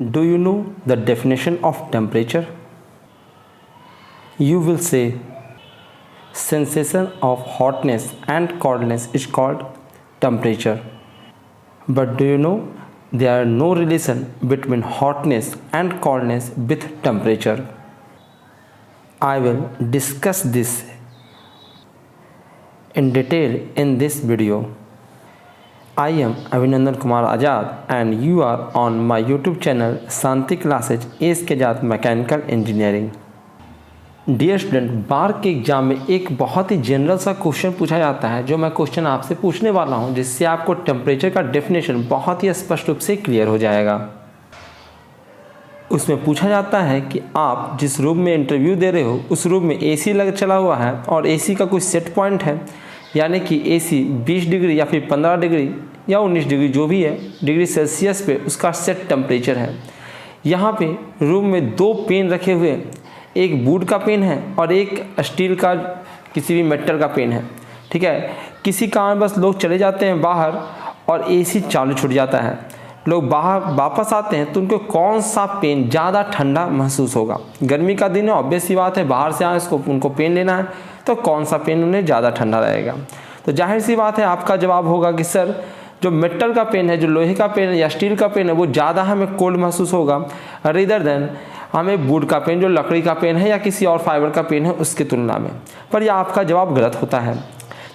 Do you know the definition of temperature? You will say sensation of hotness and coldness is called temperature. But do you know there are no relation between hotness and coldness with temperature? I will discuss this in detail in this video. I am Abhinandan Kumar Azad and you are on my YouTube channel Shanti Classes A.S.K. Azad Mechanical Engineering. Dear student, बार के exam में एक बहुत ही general सा question पूछा जाता है, जो मैं क्वेश्चन आपसे पूछने वाला हूं, जिससे आपको टेम्परेचर का डेफिनेशन बहुत ही स्पष्ट रूप से क्लियर हो जाएगा। उसमें पूछा जाता है कि आप जिस रूम में इंटरव्यू दे रहे हो उस रूम में एसी लग चला हुआ है और एसी का कुछ सेट पॉइंट है, यानी कि एसी 20 डिग्री या फिर 15 डिग्री या 19 डिग्री जो भी है डिग्री सेल्सियस पे उसका सेट टेम्परेचर है। यहाँ पे रूम में दो पेन रखे हुए, एक वुड का पेन है और एक स्टील का किसी भी मेटल का पेन है। ठीक है, किसी कारणवश लोग चले जाते हैं बाहर और एसी चालू छूट जाता है, लोग बाहर वापस आते हैं तो उनको कौन सा पेन ज़्यादा ठंडा महसूस होगा? गर्मी का दिन है, ऑब्वियस सी बात है, बाहर से आए उनको पेन लेना है तो कौन सा पेन उन्हें ज़्यादा ठंडा रहेगा? तो जाहिर सी बात है आपका जवाब होगा कि सर जो मेटल का पेन है, जो लोहे का पेन है या स्टील का पेन है, वो ज़्यादा हमें कोल्ड महसूस होगा रेदर देन हमें वुड का पेन, जो लकड़ी का पेन है या किसी और फाइबर का पेन है उसकी तुलना में। पर यह आपका जवाब गलत होता है,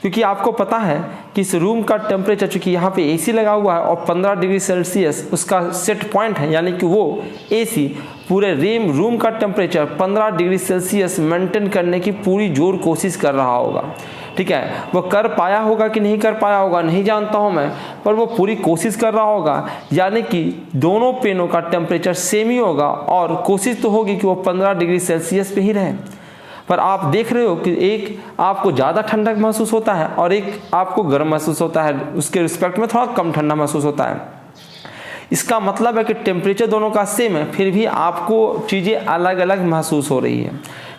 क्योंकि आपको पता है कि इस रूम का टेम्परेचर, चूँकि यहाँ पे एसी लगा हुआ है और 15 डिग्री सेल्सियस उसका सेट पॉइंट है, यानी कि वो एसी पूरे रूम का टेम्परेचर 15 डिग्री सेल्सियस मेंटेन करने की पूरी जोर कोशिश कर रहा होगा। ठीक है, वो कर पाया होगा कि नहीं कर पाया होगा नहीं जानता हूँ मैं, पर वो पूरी कोशिश कर रहा होगा, यानी कि दोनों पेनों का टेम्परेचर सेम ही होगा और कोशिश तो होगी कि वो 15 डिग्री सेल्सियस पे ही रहे। पर आप देख रहे हो कि एक आपको ज़्यादा ठंडक महसूस होता है और एक आपको गर्म महसूस होता है, उसके रिस्पेक्ट में थोड़ा कम ठंडा महसूस होता है। इसका मतलब है कि टेम्परेचर दोनों का सेम है, फिर भी आपको चीज़ें अलग अलग महसूस हो रही है।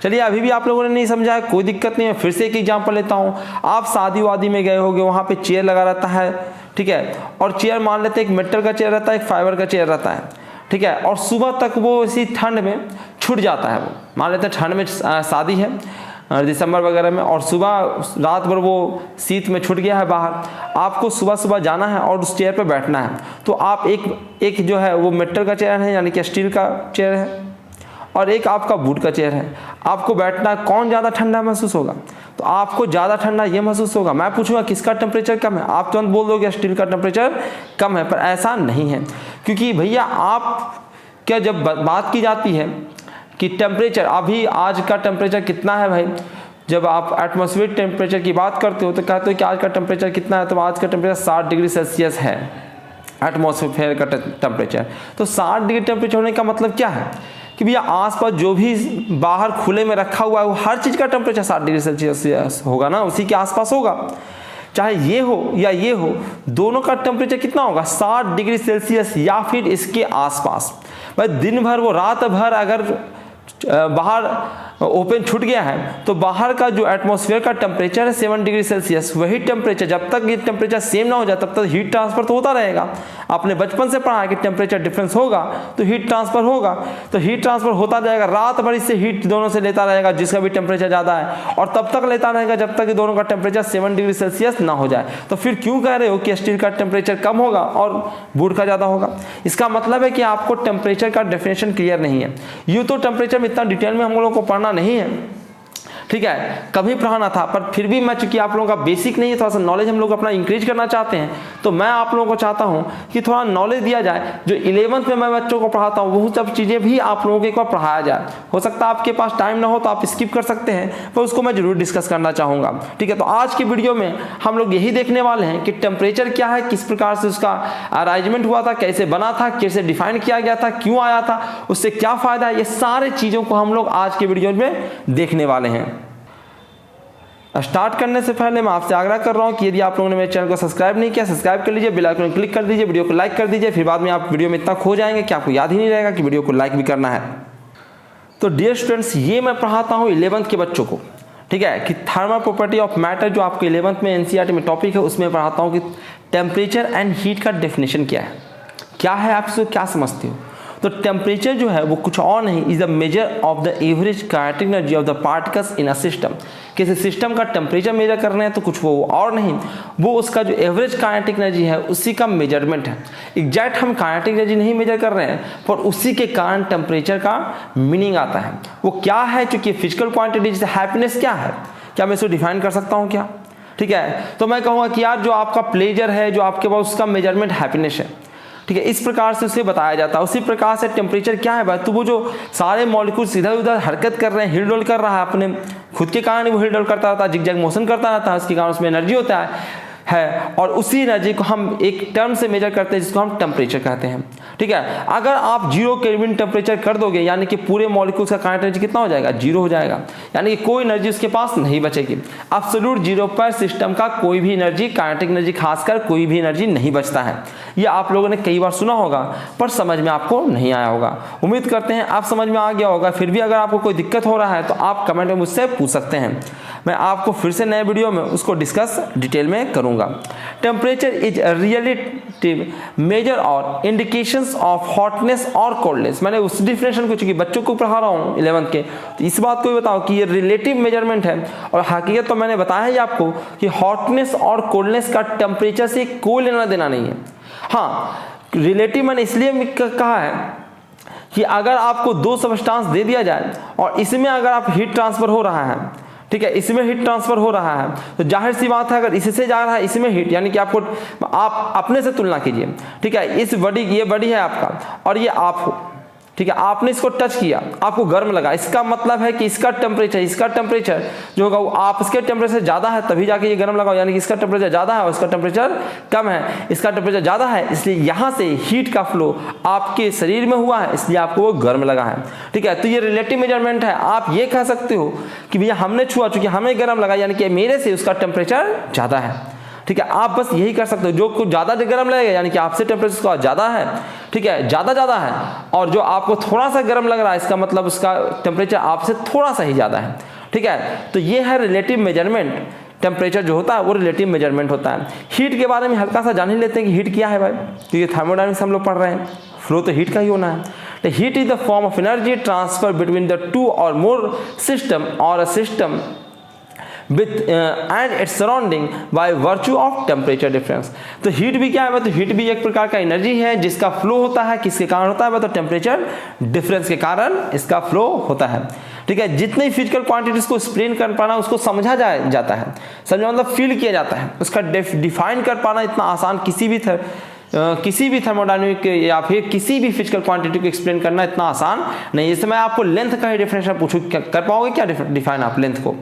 चलिए, अभी भी आप लोगों ने नहीं समझा है, कोई दिक्कत नहीं है, फिर से एक एग्जांपल लेता हूँ। आप शादी वादी में गए होगे, वहाँ पे चेयर लगा रहता है, ठीक है, और चेयर मान लेते हैं एक मेटल का चेयर रहता है, एक फाइबर का चेयर रहता है, ठीक है, और सुबह तक वो इसी ठंड में छूट जाता है। वो मान लेते हैं ठंड में शादी है दिसंबर वगैरह में, और सुबह रात भर वो शीत में छूट गया है बाहर, आपको सुबह सुबह जाना है और उस चेयर पर बैठना है। तो आप एक जो है वो मेटल का चेयर है, यानी कि स्टील का चेयर है, और एक आपका वुड का चेयर है। आपको बैठना, कौन ज़्यादा ठंडा महसूस होगा? तो आपको ज़्यादा ठंडा ये महसूस होगा। मैं पूछूंगा किसका टेम्परेचर कम है, आप तुरंत बोल दोगे स्टील का टेम्परेचर कम है, पर ऐसा नहीं है, क्योंकि भैया आप क्या, जब बात की जाती है कि टेम्परेचर, अभी आज का टेम्परेचर कितना है भाई, जब आप एटमॉस्फेरिक टेम्परेचर की बात करते हो तो कहते हो कि आज का टेम्परेचर कितना है, तो आज का टेम्परेचर 60 डिग्री सेल्सियस है एटमॉस्फेयर का टेम्परेचर। तो 60 डिग्री टेम्परेचर होने का मतलब क्या है कि भैया आसपास जो भी बाहर खुले में रखा हुआ है वो हर चीज़ का टेम्परेचर 60 डिग्री सेल्सियस होगा ना, उसी के आसपास होगा, चाहे ये हो या ये हो, दोनों का टेम्परेचर कितना होगा? 60 डिग्री सेल्सियस या फिर इसके आसपास। भाई दिन भर, वो रात भर अगर बाहर ओपन छूट गया है तो बाहर का जो एटमॉस्फेयर का टेम्परेचर है 7 डिग्री सेल्सियस, वही टेम्परेचर, जब तक ये टेम्परेचर सेम ना हो जाए तब तक हीट ट्रांसफर तो होता रहेगा। आपने बचपन से पढ़ा है कि टेम्परेचर डिफरेंस होगा तो हीट ट्रांसफर होगा, तो हीट ट्रांसफर होता जाएगा, रात भर इससे हीट दोनों से लेता रहेगा जिसका भी टेम्परेचर ज़्यादा है, और तब तक लेता रहेगा जब तक दोनों का टेम्परेचर 7 डिग्री सेल्सियस ना हो जाए। तो फिर क्यों कह रहे हो कि स्टील का टेम्परेचर कम होगा और वुड का ज़्यादा होगा? इसका मतलब है कि आपको टेम्परेचर का डेफिनेशन क्लियर नहीं है। यूँ तो टेम्परेचर में इतना डिटेल में हम लोगों को पढ़ना नहीं है, ठीक है, कभी पढ़ाना था, पर फिर भी मैं, चूंकि आप लोगों का बेसिक नहीं है, थोड़ा सा नॉलेज हम लोग अपना इंक्रीज करना चाहते हैं, तो मैं आप लोगों को चाहता हूं कि थोड़ा नॉलेज दिया जाए। जो 11th में मैं बच्चों को पढ़ाता हूं वो सब चीज़ें भी आप लोगों को एक बार पढ़ाया जाए। हो सकता है आपके पास टाइम ना हो तो आप स्किप कर सकते हैं, पर उसको मैं जरूर डिस्कस करना चाहूँगा। ठीक है, तो आज की वीडियो में हम लोग यही देखने वाले हैं कि टेम्परेचर क्या है, किस प्रकार से उसका अरेंजमेंट हुआ था, कैसे बना था, कैसे डिफाइन किया गया था, क्यों आया था, उससे क्या फ़ायदा है, ये सारे चीज़ों को हम लोग आज की वीडियो में देखने वाले हैं। स्टार्ट करने से पहले मैं आपसे आग्रह कर रहा हूं कि यदि आप लोगों ने मेरे चैनल को सब्सक्राइब नहीं किया, सब्सक्राइब कर लीजिए, बेल आइकन क्लिक कर दीजिए, वीडियो को लाइक कर दीजिए, फिर बाद में आप वीडियो में इतना खो जाएंगे कि आपको याद ही नहीं रहेगा कि वीडियो को लाइक भी करना है। तो डियर स्टूडेंट्स, ये मैं पढ़ाता हूँ 11th के बच्चों को, ठीक है, कि थर्मल प्रॉपर्टी ऑफ मैटर जो आपके 11th में एनसीईआरटी में टॉपिक है, उसमें पढ़ाता हूँ कि टेम्परेचर एंड हीट का डेफिनेशन क्या है, आप इसको क्या समझते हो। तो टेम्परेचर जो है वो कुछ और नहीं, is the measure of the average kinetic energy of the particles in a system. किसी सिस्टम का टेम्परेचर मेजर करना है तो कुछ वो और नहीं, वो उसका जो एवरेज काइनेटिक एनर्जी है उसी का मेजरमेंट है। एग्जैक्ट हम काइनेटिक एनर्जी नहीं मेजर कर रहे हैं, पर उसी के कारण टेम्परेचर का मीनिंग आता है। वो क्या है, चूंकि फिजिकल क्वांटिटी, जैसे हैप्पीनेस क्या है, क्या मैं इसको डिफाइन कर सकता हूँ क्या? ठीक है, तो मैं कहूँगा कि यार जो आपका प्लेजर है, जो आपके पास, उसका मेजरमेंट हैप्पीनेस है। ठीक है, इस प्रकार से उसे बताया जाता है। उसी प्रकार से टेम्परेचर क्या है भाई, तो वो जो सारे मॉलिक्यूल्स इधर उधर हरकत कर रहे हैं, हिल डोल कर रहा है, अपने खुद के कारण वो हिल डोल करता रहता है, जिग-जैग मोशन करता रहता है, उसके कारण उसमें एनर्जी होता है, और उसी एनर्जी को हम एक टर्म से मेजर करते हैं जिसको हम टेम्परेचर कहते हैं। ठीक है, अगर आप 0 केल्विन टेम्परेचर कर दोगे, यानी कि पूरे मॉलिक्यूल्स का काइनेटिक एनर्जी कितना हो जाएगा, 0 हो जाएगा, यानी कि कोई एनर्जी उसके पास नहीं बचेगी। एब्सोल्यूट 0 पर सिस्टम का कोई भी एनर्जी, काइनेटिक एनर्जी खासकर कोई भी एनर्जी नहीं बचता है। ये आप लोगों ने कई बार सुना होगा, पर समझ में आपको नहीं आया होगा। उम्मीद करते हैं आप समझ में आ गया होगा। फिर भी अगर आपको कोई दिक्कत हो रहा है तो आप कमेंट में मुझसे पूछ सकते हैं, मैं आपको फिर से नए वीडियो में उसको डिस्कस डिटेल में करूंगा। Temperature is a relative major और इंडिकेशंस ऑफ हॉटनेस और कोल्डनेस। मैंने उस डिफिनेशन को, चूंकि बच्चों को पढ़ा रहा हूँ 11th के, तो इस बात को भी बताओ कि ये रिलेटिव मेजरमेंट है, और हकीकत तो मैंने बताया ही आपको कि हॉटनेस और कोल्डनेस का टेम्परेचर से कोई लेना देना नहीं है। हाँ, रिलेटिव मैंने इसलिए कहा है कि अगर आपको 2 सबस्टांस दे दिया जाए और इसमें अगर आप हीट ट्रांसफर हो रहा है, ठीक है, इसमें हीट ट्रांसफर हो रहा है, तो जाहिर सी बात है अगर इससे जा रहा है इसमें हीट, यानी कि आपको, आप अपने से तुलना कीजिए। ठीक है, इस बॉडी, ये बॉडी है आपका और ये आप हो, ठीक है, आपने इसको टच किया, आपको गर्म लगा, इसका मतलब है कि इसका टेम्परेचर जो होगा वो आप इसके टेम्परेचर ज़्यादा है तभी जाके ये गर्म लगा, यानी कि इसका टेम्परेचर ज़्यादा है और इसका टेम्परेचर कम है। इसका टेम्परेचर ज़्यादा है इसलिए यहाँ से हीट का फ्लो आपके शरीर में हुआ है, इसलिए आपको वो गर्म लगा है। ठीक है, तो ये रिलेटिव मेजरमेंट है। आप ये कह सकते हो कि भैया हमने छुआ, चूंकि हमें गर्म लगा, यानी कि मेरे से उसका टेम्परेचर ज़्यादा है। ठीक है, आप बस यही कर सकते हो, जो कुछ ज़्यादा गर्म लगेगा यानी कि आपसे टेम्परेचर उसका ज़्यादा है, ठीक है, ज़्यादा है, और जो आपको थोड़ा सा गर्म लग रहा है इसका मतलब उसका टेम्परेचर आपसे थोड़ा सा ही ज़्यादा है। ठीक है, तो ये है रिलेटिव मेजरमेंट। टेम्परेचर जो होता है वो रिलेटिव मेजरमेंट होता है। हीट के बारे में हल्का सा जान ही लेते हैं कि हीट क्या है भाई, क्योंकि थर्मोडायनेमिक्स हम लोग पढ़ रहे हैं, फ्लो तो हीट का ही होना है। तो heat is the form of energy transfer between the 2 और मोर सिस्टम और a system with and its surrounding by virtue of temperature difference। तो हीट भी क्या है, तो हीट भी एक प्रकार का एनर्जी है जिसका फ्लो होता है, किसके कारण होता है, तो टेम्परेचर डिफरेंस के कारण इसका फ्लो होता है। ठीक है, जितनी फिजिकल क्वांटिटीज को एक्सप्लेन कर पाना, उसको समझा जाता है, समझा मतलब फील किया जाता है, उसका डिफाइन कर पाना इतना आसान किसी भी थर्मोडायनामिक या फिर किसी भी फिजिकल क्वांटिटी को एक्सप्लेन करना इतना आसान नहीं। जैसे मैं आपको लेंथ का ही डिफिनेशन पूछूं, क्या कर पाओगे क्या डिफाइन आप लेंथ को?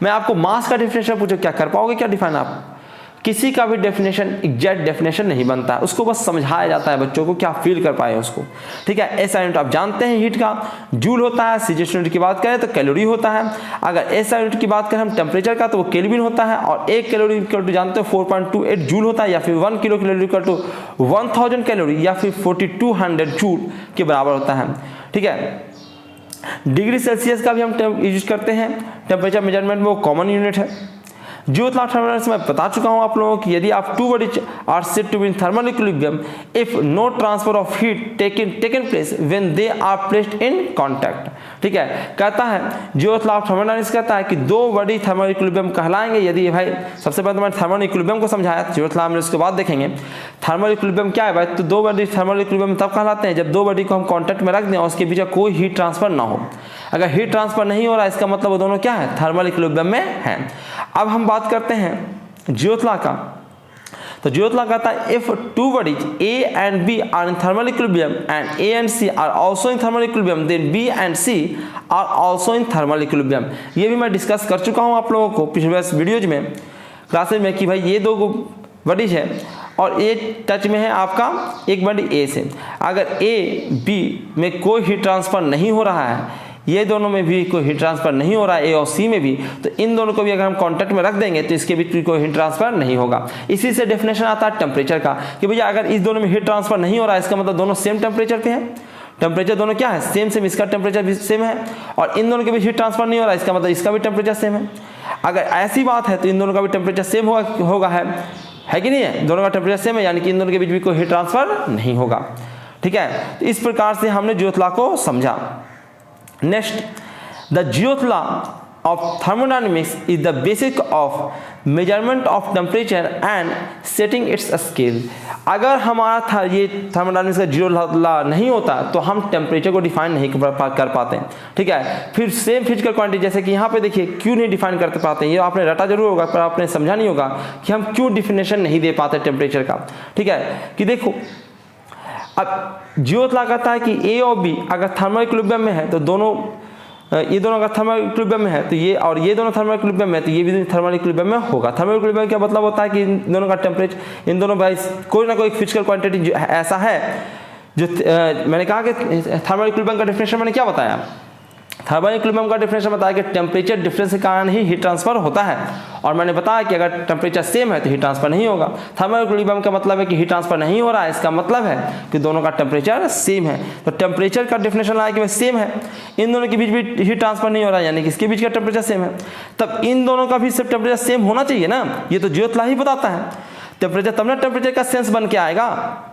मैं आपको मास का डिफिनेशन पूछूं, क्या कर पाओगे क्या डिफाइन आप? किसी का भी डेफिनेशन एग्जैक्ट डेफिनेशन नहीं बनता है, उसको बस समझाया जाता है बच्चों को, क्या फील कर पाए उसको। ठीक है, ऐसा यूनिट आप जानते हैं हीट का जूल होता है, सीजीएस यूनिट की बात करें तो कैलोरी होता है, अगर ऐसा यूनिट की बात करें हम टेम्परेचर का तो वो केल्विन होता है, और 1 कैलोरी इक्वल टू जानते हो 4.28 जूल होता है, या फिर 1 kilo calorie equal to 1000 calorie या फिर 4200 जूल के बराबर होता है। ठीक है, डिग्री सेल्सियस का भी हम यूज करते हैं टेम्परेचर मेजरमेंट में, वो कॉमन यूनिट है। जियोथर्मल थर्मोडायनामिक्स में बता चुका हूं आप लोगों की, यदि आप 2 bodies are said to be in thermal equilibrium if no transfer of heat taken place when they are placed in contact. ठीक है, कहता है जियोथर्मल थर्मोडायनामिक्स कहता है कि 2 बॉडी थर्मल इक्विलिब्रियम कहलाएंगे यदि, भाई सबसे पहले तो मैंने थर्मल इक्विलिब्रियम को समझाया, जियोथर्मल उसके बाद देखेंगे थर्मल इक्विलिब्रियम क्या है भाई। तो 2 बॉडी थर्मल इक्विलिब्रियम तब कहलाते हैं जब 2 बॉडी को हम कांटेक्ट में रख दें और उसके बीच कोई हीट ट्रांसफर ना हो। अगर हीट ट्रांसफर नहीं हो रहा है इसका मतलब वो दोनों क्या है, थर्मल इक्विलिब्रियम में है। अब हम बात करते हैं जियोथर्मल का, तो जियोथर्मल कहता है if 2 bodies A and B are in thermal equilibrium and A and C are also in thermal equilibrium then B and C are also in thermal equilibrium। ये भी मैं डिस्कस कर चुका हूं आप लोगों को पिछले वीडियोज में क्लासेज में कि भाई ये 2 बॉडीज है और ए टच में है आपका एक बॉडी ए से, अगर A B में कोई हीट ट्रांसफर नहीं हो रहा है, ये दोनों में भी कोई हीट ट्रांसफर नहीं हो रहा है, ए और सी में भी, तो इन दोनों को भी अगर हम कांटेक्ट में रख देंगे तो इसके बीच भी कोई हीट ट्रांसफर नहीं होगा। इसी से डेफिनेशन आता है टेम्परेचर का कि भैया अगर इस दोनों में हीट ट्रांसफर नहीं हो रहा है इसका मतलब दोनों सेम टेम्परेचर पे है, टेम्परेचर दोनों क्या है सेम, इसका टेम्परेचर भी सेम है, और इन दोनों के बीच हीट ट्रांसफर नहीं हो रहा है इसका मतलब इसका भी टेम्परेचर सेम है। अगर ऐसी बात है तो इन दोनों का भी टेम्परेचर सेम होगा है कि नहीं है, दोनों का टेम्परेचर सेम है, यानी कि इन दोनों के बीच भी कोई हीट ट्रांसफर नहीं होगा। ठीक है, तो इस प्रकार से हमने ज्योत लॉ को समझा। नेक्स्ट, द ज्योत law of thermodynamics is the basic of measurement of temperature and setting its scale। अगर हमारा था ये थर्मोडायनामिक्स का जीरो लॉ नहीं होता तो हम टेम्परेचर को डिफाइन नहीं कर पाते हैं। ठीक है, फिर सेम फिजिकल क्वांटिटी, जैसे कि यहाँ पे देखिए क्यों नहीं डिफाइन कर पाते हैं, ये आपने रटा जरूर होगा पर आपने समझा नहीं होगा कि हम क्यों डिफिनेशन नहीं दे पाते टेम्परेचर का। ठीक है, कि देखो अब ज्योत लॉ कहता है कि ए और बी अगर थर्मल इक्विलिब्रियम में है तो दोनों, ये दोनों अगर थर्मल इक्विलिब्रियम में है तो ये, और ये दोनों थर्मल इक्विलिब्रियम में है तो ये भी थर्मल इक्विलिब्रियम में होगा। थर्मल इक्विलिब्रियम क्या मतलब होता है कि इन दोनों का टेम्परेचर, इन दोनों भाई कोई ना कोई फिजिकल क्वांटिटी ऐसा है जो मैंने कहा कि थर्मल इक्विलिब्रियम का डेफिनेशन मैंने क्या बताया, थर्मल इक्विलिब्रियम का डेफिनेशन बताया कि टेम्परेचर डिफरेंस के कारण ही हीट ट्रांसफर होता है, और मैंने बताया कि अगर टेम्परेचर सेम है तो हीट ट्रांसफर नहीं होगा। थर्मल इक्विलिब्रियम का मतलब है कि हीट ट्रांसफर नहीं हो रहा है, इसका मतलब है कि दोनों का टेम्परेचर सेम है। तो टेम्परेचर का डेफिनेशन आया कि वह सेम है, इन दोनों के बीच भी हीट ट्रांसफर नहीं हो रहा है, यानी कि इसके बीच का टेम्परेचर सेम है, तब इन दोनों का भी सिर्फ टेम्परेचर सेम होना चाहिए ना। ये तो ज्योत लॉ ही बताता है टेम्परेचर, तब ना टेम्परेचर का सेंस बन के आएगा,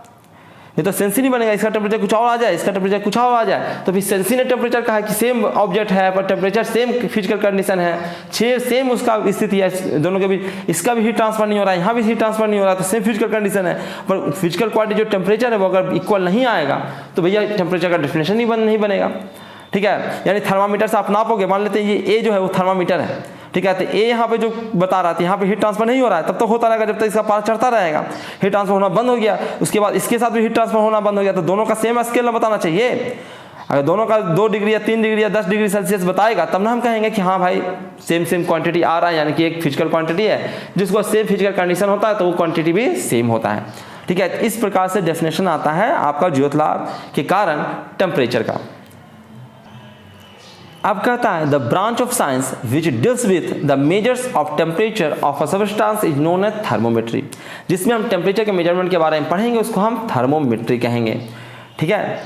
ये तो सेंस ही नहीं बनेगा, इसका टेम्परेचर कुछ और आ जाए, इसका टेम्परेचर कुछ और आ जाए, तो फिर सेंस ही ने टेम्परेचर कहा कि सेम ऑब्जेक्ट है पर टेम्परेचर सेम फिजिकल कंडीशन है, सेम उसका स्थिति है दोनों के बीच, इसका भी हीट ट्रांसफर नहीं हो रहा है, यहाँ भी हीट ट्रांसफर नहीं हो रहा, तो सेम फिजिकल कंडीशन है, पर फिजिकल क्वांटिटी जो टेम्परेचर है वो अगर इक्वल नहीं आएगा तो भैया टेम्परेचर का डेफिनेशन ही नहीं बनेगा। ठीक है, यानी थर्मामीटर से आप नापोगे, मान लेते हैं ये ए जो है वो थर्मामीटर है, ठीक है, तो ए यहाँ पे जो बता रहा था यहाँ पे हीट ट्रांसफर नहीं हो रहा है, तब तो होता रहेगा जब तक इसका पारा चढ़ता रहेगा, हीट ट्रांसफर होना बंद हो गया, उसके बाद इसके साथ भी हीट ट्रांसफर होना बंद हो गया, तो दोनों का सेम स्केल ना बताना चाहिए। अगर दोनों का 2 डिग्री या 3 डिग्री या 10 डिग्री सेल्सियस बताएगा तब ना हम कहेंगे कि हाँ भाई सेम क्वांटिटी आ रहा है, यानी कि एक फिजिकल क्वांटिटी है जिसको सेम फिजिकल कंडीशन होता है तो वो क्वांटिटी भी सेम होता है। ठीक है, इस प्रकार से डेफिनेशन आता है आपका ज्योत लॉ के कारण टेम्परेचर का। अब कहता है the branch of science which deals with the measures of temperature of a substance is known as thermometry. जिसमें हम टेम्परेचर के मेजरमेंट के बारे में पढ़ेंगे उसको हम थर्मोमेट्री कहेंगे। ठीक है,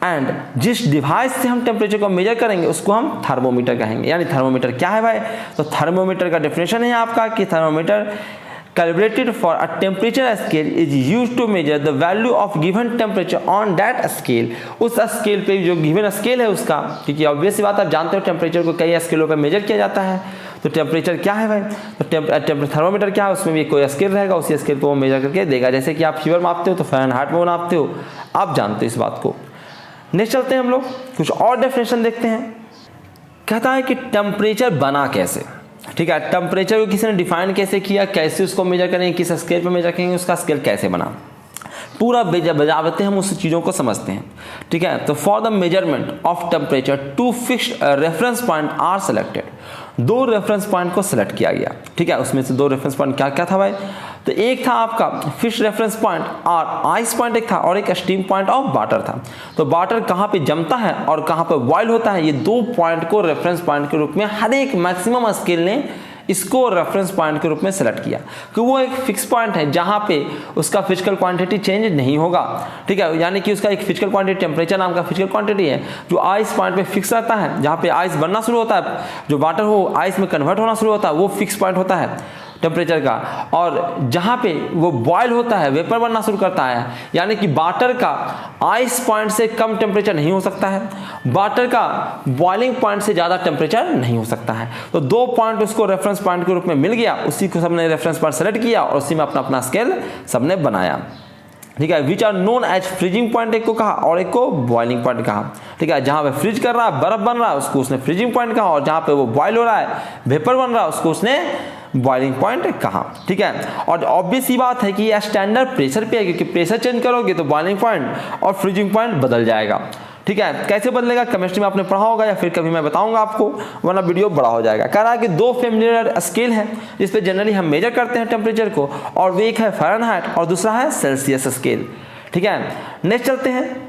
एंड जिस डिवाइस से हम टेम्परेचर को मेजर करेंगे उसको हम थर्मोमीटर कहेंगे। यानी थर्मोमीटर क्या है भाई, तो थर्मोमीटर का डेफिनेशन है आपका कि thermometer calibrated for a temperature scale is used to measure the value of given temperature on that scale। उस स्केल पे जो गिवन स्केल है उसका, क्योंकि ऑब्वियस सी बात आप जानते हो टेम्परेचर को कई स्केलों पे मेजर किया जाता है, तो टेम्परेचर क्या है भाई, तो थर्मोमीटर क्या है, उसमें भी कोई स्केल रहेगा, उसी स्केल पे वो मेजर करके देगा। जैसे कि आप फीवर मापते हो तो फ़ारेनहाइट में नापते हो, आप जानते हो इस बात को। नेक्स्ट चलते हैं हम लोग कुछ और डेफिनेशन देखते हैं। कहता है कि टेम्परेचर बना कैसे। ठीक है, टेम्परेचर को किसी ने डिफाइन कैसे किया, कैसे उसको मेजर करेंगे, किस स्केल पे मेजर करेंगे, उसका स्केल कैसे बना, पूरा बजावते हम उस चीज़ों को समझते हैं। ठीक है, तो for the measurement of temperature 2 fixed reference point are selected. 2 reference point को सेलेक्ट किया गया। ठीक है, उसमें से 2 रेफरेंस पॉइंट क्या क्या था भाई, तो एक था आपका फिक्स्ड रेफरेंस पॉइंट और आइस पॉइंट एक था, और एक स्टीम पॉइंट ऑफ वाटर था। तो वाटर कहाँ पे जमता है और कहाँ पे बॉयल होता है, ये 2 पॉइंट को रेफरेंस पॉइंट के रूप में हर एक मैक्सिमम स्केल ने इसको रेफरेंस पॉइंट के रूप में सेलेक्ट किया कि वो एक फिक्स पॉइंट है जहाँ पे उसका फिजिकल क्वांटिटी चेंज नहीं होगा। ठीक है, यानी कि उसका एक फिजिकल क्वांटिटी टेम्परेचर नाम का फिजिकल क्वांटिटी है जो आइस पॉइंट पे फिक्स रहता है, जहाँ पे आइस बनना शुरू होता है, जो वाटर हो आइस में कन्वर्ट होना शुरू होता है, वो फिक्स पॉइंट होता है टेम्परेचर का। और जहाँ पे वो बॉयल होता है, वेपर बनना शुरू करता है, यानी कि वाटर का आइस पॉइंट से कम टेम्परेचर नहीं हो सकता है, वाटर का बॉइलिंग पॉइंट से ज़्यादा टेम्परेचर नहीं हो सकता है। तो 2 पॉइंट उसको रेफरेंस पॉइंट के रूप में मिल गया, उसी को सबने रेफरेंस पॉइंट सेलेक्ट किया और उसी में अपना अपना स्केल सबने बनाया। ठीक है, which are known as freezing point एक को कहा और एक को बॉइलिंग पॉइंट कहा। ठीक है, जहाँ पे फ्रीज कर रहा है, बर्फ बन रहा है, उसको उसने फ्रीजिंग पॉइंट कहा, और जहाँ पे वो बॉयल हो रहा है, वेपर बन रहा है, उसको उसने बॉइलिंग पॉइंट कहा। ठीक है, और ऑब्वियस ही बात है कि ये स्टैंडर्ड प्रेशर पे है, क्योंकि प्रेशर चेंज करोगे तो बॉइलिंग पॉइंट और फ्रीजिंग पॉइंट बदल जाएगा। ठीक है, कैसे बदलेगा केमिस्ट्री में आपने पढ़ा होगा या फिर कभी मैं बताऊंगा आपको, वरना वीडियो बड़ा हो जाएगा। कह रहा है कि 2 फेमिलियर स्केल है जिस पे जनरली हम मेजर करते हैं टेम्परेचर को, और वो एक है फ़ारेनहाइट और दूसरा है सेल्सियस स्केल। ठीक है, नेक्स्ट चलते हैं।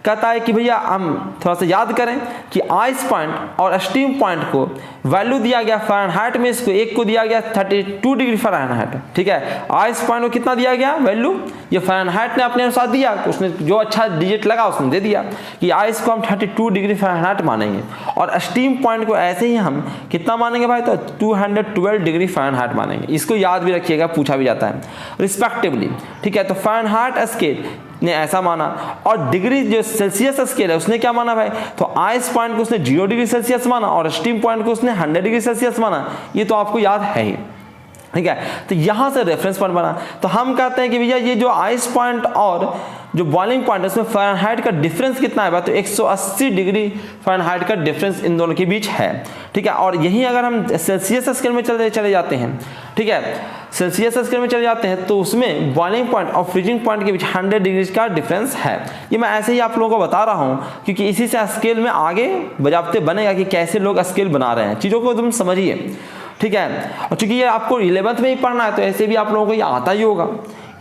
कहता है कि भैया हम थोड़ा सा याद करें कि आइस पॉइंट और स्टीम पॉइंट को वैल्यू दिया गया फ़ारेनहाइट में, इसको एक को दिया गया 32 डिग्री फ़ारेनहाइट। ठीक है, आइस पॉइंट को कितना दिया गया वैल्यू, ये फ़ारेनहाइट ने अपने अनुसार दिया, उसने जो अच्छा डिजिट लगा उसने दे दिया कि आइस को हम 32 डिग्री फ़ारेनहाइट मानेंगे, और स्टीम पॉइंट को ऐसे ही हम कितना मानेंगे भाई, तो 212 डिग्री फ़ारेनहाइट मानेंगे। इसको याद भी रखिएगा, पूछा भी जाता है रिस्पेक्टिवली। ठीक है, तो फ़ारेनहाइट स्केल ने ऐसा माना, और डिग्री जो सेल्सियस स्केल है उसने क्या माना भाई, तो आइस पॉइंट को उसने 0 डिग्री सेल्सियस माना और स्टीम पॉइंट को उसने 100 डिग्री सेल्सियस माना। ये तो आपको याद है ही, ठीक है। तो यहाँ से रेफरेंस पॉइंट बना, तो हम कहते हैं कि भैया ये जो आइस पॉइंट और जो बॉइलिंग पॉइंट है उसमें फ़ारेनहाइट का डिफरेंस कितना है, तो 180 डिग्री फ़ारेनहाइट का डिफरेंस इन दोनों के बीच है, ठीक है। और यही अगर हम सेल्सियस स्केल में चले जाते हैं, ठीक है, सेल्सियस स्केल में चले जाते हैं तो उसमें बॉइलिंग पॉइंट और फ्रीजिंग पॉइंट के बीच 100 डिग्री का डिफरेंस है। ये मैं ऐसे ही आप लोगों को बता रहा हूँ क्योंकि इसी से स्केल में आगे बजाबते बनेगा कि कैसे लोग स्केल बना रहे हैं, चीज़ों को तुम समझिए, ठीक है। और चूंकि ये आपको 11th में ही पढ़ना है तो ऐसे भी आप लोगों को ये आता ही होगा।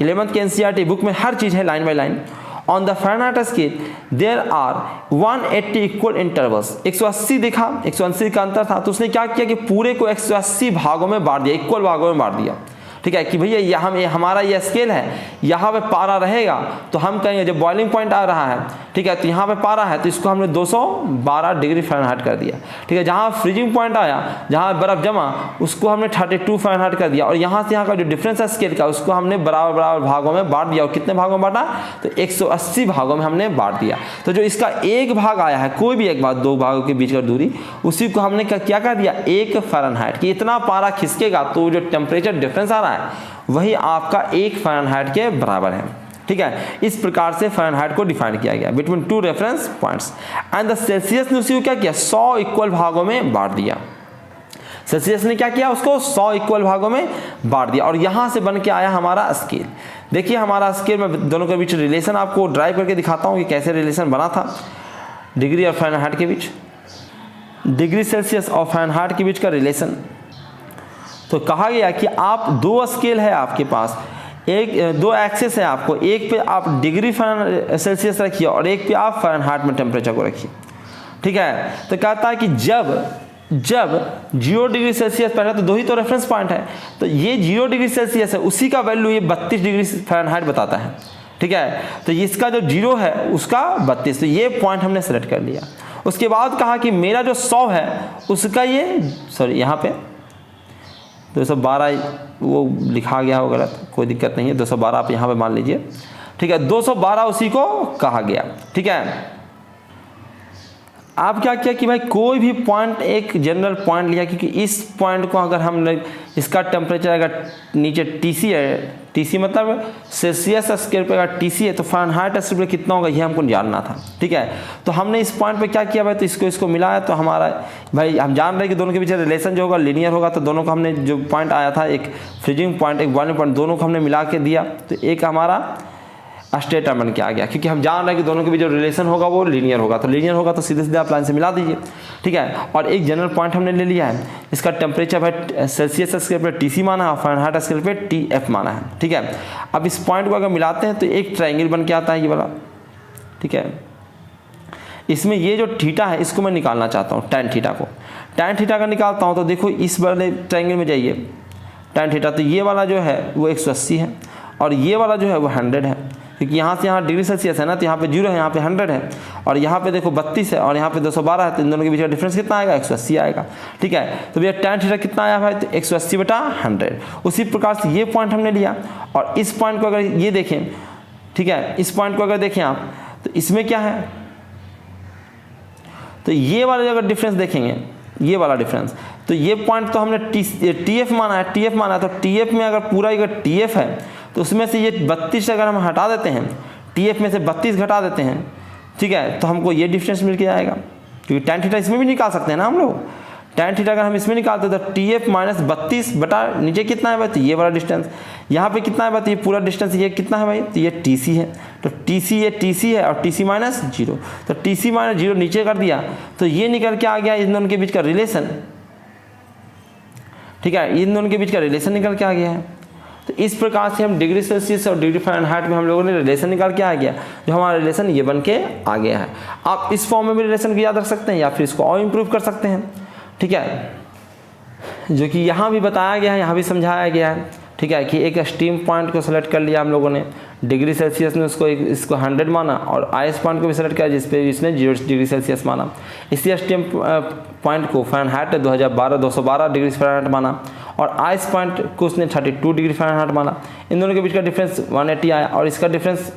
11th के एनसीईआरटी बुक में हर चीज़ है line by line. On the Fahrenheit scale there are 180 equal intervals. 180 दिखा, 180 का अंतर था, तो उसने क्या किया कि पूरे को 180 भागों में बांट दिया, इक्वल भागों में बांट दिया, ठीक है, कि भैया यहाँ हमारा ये स्केल है, यहाँ पे पारा रहेगा तो हम कहेंगे जब बॉइलिंग पॉइंट आ रहा है, ठीक है, तो यहाँ पे पारा है तो इसको हमने 212 डिग्री फ़ारेनहाइट कर दिया, ठीक है। जहाँ फ्रीजिंग पॉइंट आया, जहाँ बर्फ़ जमा, उसको हमने 32 फ़ारेनहाइट कर दिया, और यहाँ से यहाँ का जो डिफरेंस है स्केल का उसको हमने बराबर बराबर भागों में बांट दिया। और कितने भागों में बांटा, तो 180 भागों में हमने बांट दिया। तो जो इसका एक भाग आया है, कोई भी एक भाग, दो भागों के बीच का दूरी, उसी को हमने क्या कर दिया, 1 फ़ारेनहाइट, कि इतना पारा खिसकेगा तो जो टेम्परेचर डिफरेंस आ रहा है वही आपका 1 फ़ारेनहाइट के बराबर है, ठीक है। इस प्रकार से फ़ारेनहाइट को डिफाइन किया गया between 2 reference points. And the Celsius ने उसी को क्या किया, 100 इक्वल भागों में बांट दिया। सेल्सियस ने क्या किया, उसको 100 इक्वल भागों में बांट दिया, और यहाँ से बन के आया हमारा स्केल। देखिए हमारा स्केल में दोनों के बीच रिलेशन आपको ड्राइव करके दिखाता हूँ कि कैसे रिलेशन बना था डिग्री और फ़ारेनहाइट के बीच, डिग्री सेल्सियस और फ़ारेनहाइट के बीच का रिलेशन। तो कहा गया कि आप 2 स्केल है आपके पास, एक 2 एक्सेस है आपको, एक पे आप डिग्री सेल्सियस रखिए और एक पे आप फ़ारेनहाइट में टेम्परेचर को रखिए, ठीक है। तो कहता है कि जब 0 डिग्री सेल्सियस पहले तो 2 ही तो रेफरेंस पॉइंट है, तो ये 0 डिग्री सेल्सियस है, उसी का वैल्यू ये 32 डिग्री फ़ारेनहाइट बताता है, ठीक है। तो इसका जो 0 है उसका 32, तो ये पॉइंट हमने सेलेक्ट कर लिया। उसके बाद कहा कि मेरा जो 100 है उसका ये, सॉरी यहाँ पे 212 वो लिखा गया हो गलत, कोई दिक्कत नहीं है, 212 आप यहाँ पे मान लीजिए, ठीक है। 212 उसी को कहा गया, ठीक है। आप क्या किया कि भाई कोई भी पॉइंट एक जनरल पॉइंट लिया, क्योंकि इस पॉइंट को अगर हम इसका टेम्परेचर अगर नीचे TC है, TC मतलब सेल्सियस स्केल पे अगर TC है तो फ़ारेनहाइट स्केल पे कितना होगा ये हमको जानना था, ठीक है। तो हमने इस पॉइंट पे क्या किया भाई, तो इसको मिलाया, तो हमारा भाई हम जान रहे हैं कि दोनों के बीच रिलेशन जो होगा लीनियर होगा, तो दोनों को हमने जो पॉइंट आया था, एक फ्रीजिंग पॉइंट एक बॉइलिंग पॉइंट, दोनों को हमने मिला के दिया, तो एक हमारा स्टेट बन के आ गया, क्योंकि हम जान रहे हैं कि दोनों के बीच जो रिलेशन होगा वो लीनियर होगा, तो लीनियर होगा तो सीधे सीधे आप लाइन से मिला दीजिए, ठीक है। और एक जनरल पॉइंट हमने ले लिया है, इसका टेम्परेचर भाई सेल्सियस स्केल पे TC माना है, फ़ारेनहाइट स्केल पे TF माना है, ठीक है। अब इस पॉइंट को अगर मिलाते हैं तो एक ट्रायंगल बन के आता है ये वाला, ठीक है। इसमें ये जो थीटा है इसको मैं निकालना चाहता हूँ, tan थीटा को, tan थीटा का निकालता हूँ तो देखो इस वाले ट्रायंगल में जाइए, tan थीटा, तो ये वाला जो है वो 180 है और ये वाला जो है वो 100 है, क्योंकि यहाँ से यहाँ डिग्री सेल्सियस है ना, तो यहाँ पे 0 है, यहाँ पे 100 है, और यहाँ पे देखो 32 है और यहाँ पे 212 है, तो इन दोनों के बीच का डिफरेंस कितना आएगा, 180 आएगा, ठीक है। तो भैया tan थीटा कितना आया भाई, तो 180/100। उसी प्रकार से ये पॉइंट हमने लिया, और इस पॉइंट को अगर ये देखें, ठीक है, इस पॉइंट को अगर देखें आप, तो इसमें क्या है, तो ये वाला अगर डिफरेंस देखेंगे, ये वाला डिफरेंस, तो ये पॉइंट तो हमने TF माना है, TF माना है, तो TF में अगर पूरा अगर TF है तो उसमें से ये 32 अगर हम हटा देते हैं, TF में से 32 घटा देते हैं, ठीक है, तो हमको ये डिफरेंस मिल के आएगा, क्योंकि tan थीटा इसमें भी निकाल सकते हैं ना हम लोग। tan थीटा अगर हम इसमें निकालते हैं तो TF माइनस 32 बटा नीचे कितना है भाई, तो ये वाला डिस्टेंस, यहाँ पे कितना है भाई, तो ये पूरा डिस्टेंस ये कितना है भाई, तो ये TC है, तो TC ये TC है और TC माइनस 0, तो TC माइनस 0 नीचे कर दिया, तो ये निकल के आ गया इन दोनों के बीच का रिलेशन, ठीक है, इन दोनों के बीच का रिलेशन निकल के आ गया है। तो इस प्रकार से हम डिग्री सेल्सियस और डिग्री फ़ारेनहाइट में हम लोगों ने रिलेशन निकाल के आ गया, जो हमारा रिलेशन ये बन के आ गया है। आप इस फॉर्म में भी रिलेशन को याद रख सकते हैं या फिर इसको और इम्प्रूव कर सकते हैं, ठीक है, जो कि यहाँ भी बताया गया है, यहाँ भी समझाया गया है, ठीक है, कि एक स्टीम पॉइंट को सेलेक्ट कर लिया हम लोगों ने, डिग्री सेल्सियस ने इसको 100 माना, और आइस पॉइंट को भी सेलेक्ट किया जिस पे इसने 0 डिग्री सेल्सियस माना। इसी स्टीम पॉइंट को फ़ारेनहाइट 212 डिग्री फ़ारेनहाइट माना, और आइस पॉइंट को उसने 32 डिग्री फ़ारेनहाइट माना। इन दोनों के बीच का डिफरेंस 180 आया, और इसका डिफरेंस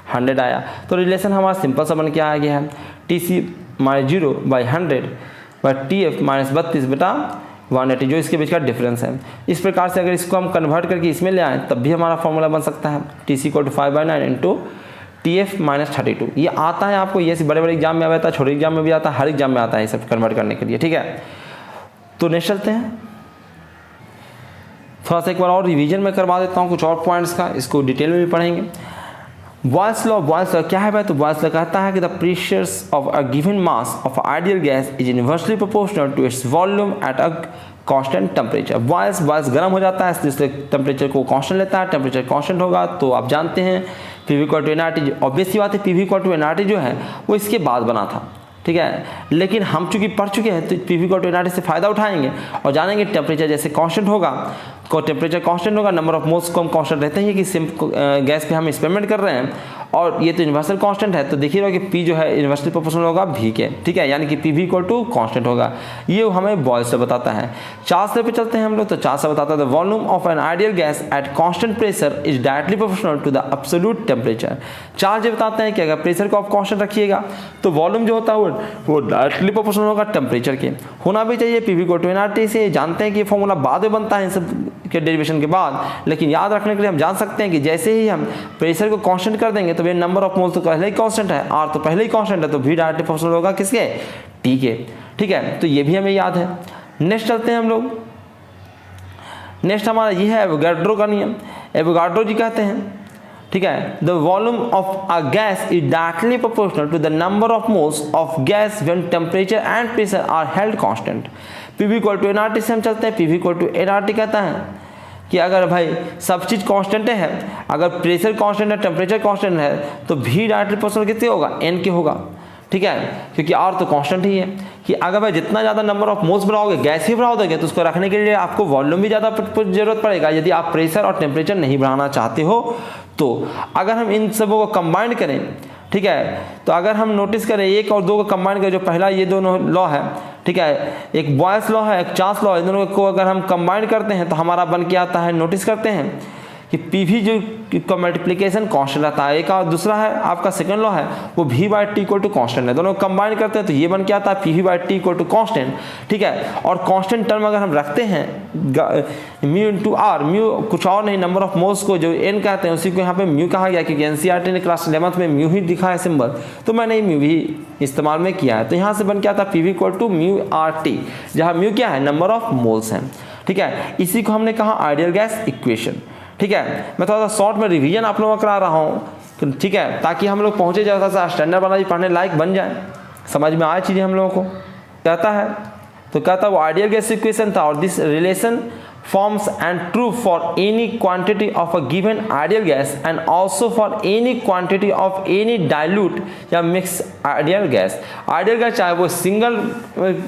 100 आया। तो रिलेशन हमारा सिंपल सा बन के आ गया है, TC माइनस 0/100 TF माइनस 32/180, जो इसके बीच का डिफरेंस है। इस प्रकार से अगर इसको हम कन्वर्ट करके इसमें ले आएँ तब भी हमारा फॉर्मूला बन सकता है, TC = 5/9 इंटू TF माइनस 32। ये आता है आपको, ये बड़े बड़े एग्जाम में आता है, छोटे एग्जाम में भी आता है, हर एग्जाम में आता है ये सब कन्वर्ट करने के लिए, ठीक है। तो नेक्स्ट चलते हैं, थोड़ा सा एक बार और रिवीजन में करवा देता हूँ कुछ और पॉइंट्स का, इसको डिटेल में भी पढ़ेंगे। बॉयल्स लॉ क्या है भाई? तो बॉयल्स लॉ कहता है कि the pressures of a given mass of ideal gas is inversely proportional to its volume at a constant temperature. Boyle's गर्म हो जाता है, इसलिए टेम्परेचर को कांस्टेंट लेता है, टेम्परेचर कांस्टेंट होगा तो आप जानते हैं PV = nRT। ऑब्वियस सी बात है, PV = nRT जो है वो इसके बाद बना था, ठीक है। लेकिन हम चूंकि पढ़ चुके हैं तो PV = nRT से फ़ायदा उठाएंगे और जानेंगे टेम्परेचर जैसे कांस्टेंट होगा, टेम्परेचर कांस्टेंट होगा, नंबर ऑफ मोल्स को हम कांस्टेंट रहते हैं कि सिम गैस पे हम एक्सपेरिमेंट कर रहे हैं और ये तो यूनिवर्सल कांस्टेंट है, तो देखिए कि P जो है यूनिवर्सल प्रोपोर्शनल होगा V के, ठीक है, यानी कि PV = कांस्टेंट होगा। ये हमें बॉयल्स लॉ बताता है। चार्ल्स लॉ पे चलते हैं हम लोग, तो चार्ल्स लॉ बताता है the volume of an ideal gas at constant pressure is directly proportional to the absolute temperature. Charles ये बताते हैं कि अगर प्रेशर को आप कांस्टेंट रखिएगा तो वॉल्यूम जो होता है वो डायरेक्टली प्रोपोर्शनल होगा टेम्परेचर के। होना भी चाहिए PV = nRT से, जानते हैं कि फॉर्मूला बाद में बनता है इन सब के डेरिवेशन के बाद, लेकिन याद रखने के लिए हम जान सकते हैं कि जैसे ही हम प्रेशर को कांस्टेंट कर देंगे तो ये नंबर ऑफ मोल्स तो पहले ही कांस्टेंट है, R तो पहले ही कांस्टेंट है, तो V डायरेक्टली प्रोपोर्शनल होगा किसके? T के, ठीक है। तो ये भी हमें याद है। नेक्स्ट चलते हैं हम लोग, नेक्स्ट हमारा ये है एवोगाड्रो का नियम। एवोगाड्रो जी कहते हैं, ठीक है, the volume of a gas is directly proportional to the number of moles of gas when temperature and pressure are held constant. PV = nRT से हम चलते हैं, PV = nRT कहता है कि अगर भाई सब चीज़ कांस्टेंट है, अगर प्रेशर कांस्टेंट है, टेम्परेचर कांस्टेंट है, तो V डायरेक्टली प्रोपोर्शनल कितने होगा? N के होगा, ठीक है, क्योंकि R तो कांस्टेंट ही है। कि अगर भाई जितना ज़्यादा नंबर ऑफ मोल्स बढ़ाओगे, गैस ही बढ़ाओ दोगे, तो उसको रखने के लिए आपको वॉल्यूम भी ज़्यादा जरूरत पड़ेगा, यदि आप प्रेशर और टेम्परेचर नहीं बढ़ाना चाहते हो तो। अगर हम इन सबों को कंबाइन करें, ठीक है, तो अगर हम नोटिस करें 1 और 2 को कंबाइन करें, जो पहला ये दोनों लॉ है, ठीक है, एक बॉयल्स लॉ है, एक चार्ल्स लॉ है, इन दोनों को अगर हम कंबाइन करते हैं तो हमारा बन के आता है, नोटिस करते हैं कि PV जो का मल्टीप्लिकेशन कांस्टेंट रहता है, एक और दूसरा है आपका सेकंड लॉ है वो V/T = कांस्टेंट है। दोनों कंबाइन करते हैं तो ये बन के आता है PV/T = कांस्टेंट, ठीक है। और कांस्टेंट टर्म अगर हम रखते हैं μ × R, म्यू कुछ और नहीं, नंबर ऑफ मोल्स को जो N कहते हैं उसी को यहाँ पे म्यू कहा गया, क्योंकि NCERT ने क्लास 11th में म्यू ही दिखा है सिंबल, तो मैंने म्यू भी इस्तेमाल में किया है। तो यहाँ से बन के आता है PV = μRT, जहाँ म्यू क्या है? नंबर ऑफ मोल्स हैं, ठीक है। इसी को हमने कहा आइडियल गैस इक्वेशन, ठीक है। मैं थोड़ा सा शॉर्ट में रिवीजन आप लोगों को करा रहा हूँ, ठीक है, ताकि हम लोग पहुँचे जाए सा स्टैंडर्ड वाला भी पढ़ने लायक बन जाए, समझ में आए चीज़ें हम लोगों को। कहता है तो कहता है वो आइडियल गैस इक्वेशन था और this relation forms and true for any quantity of a given ideal gas and also for any quantity of any dilute या mixed ideal gas। Ideal gas चाहे वो सिंगल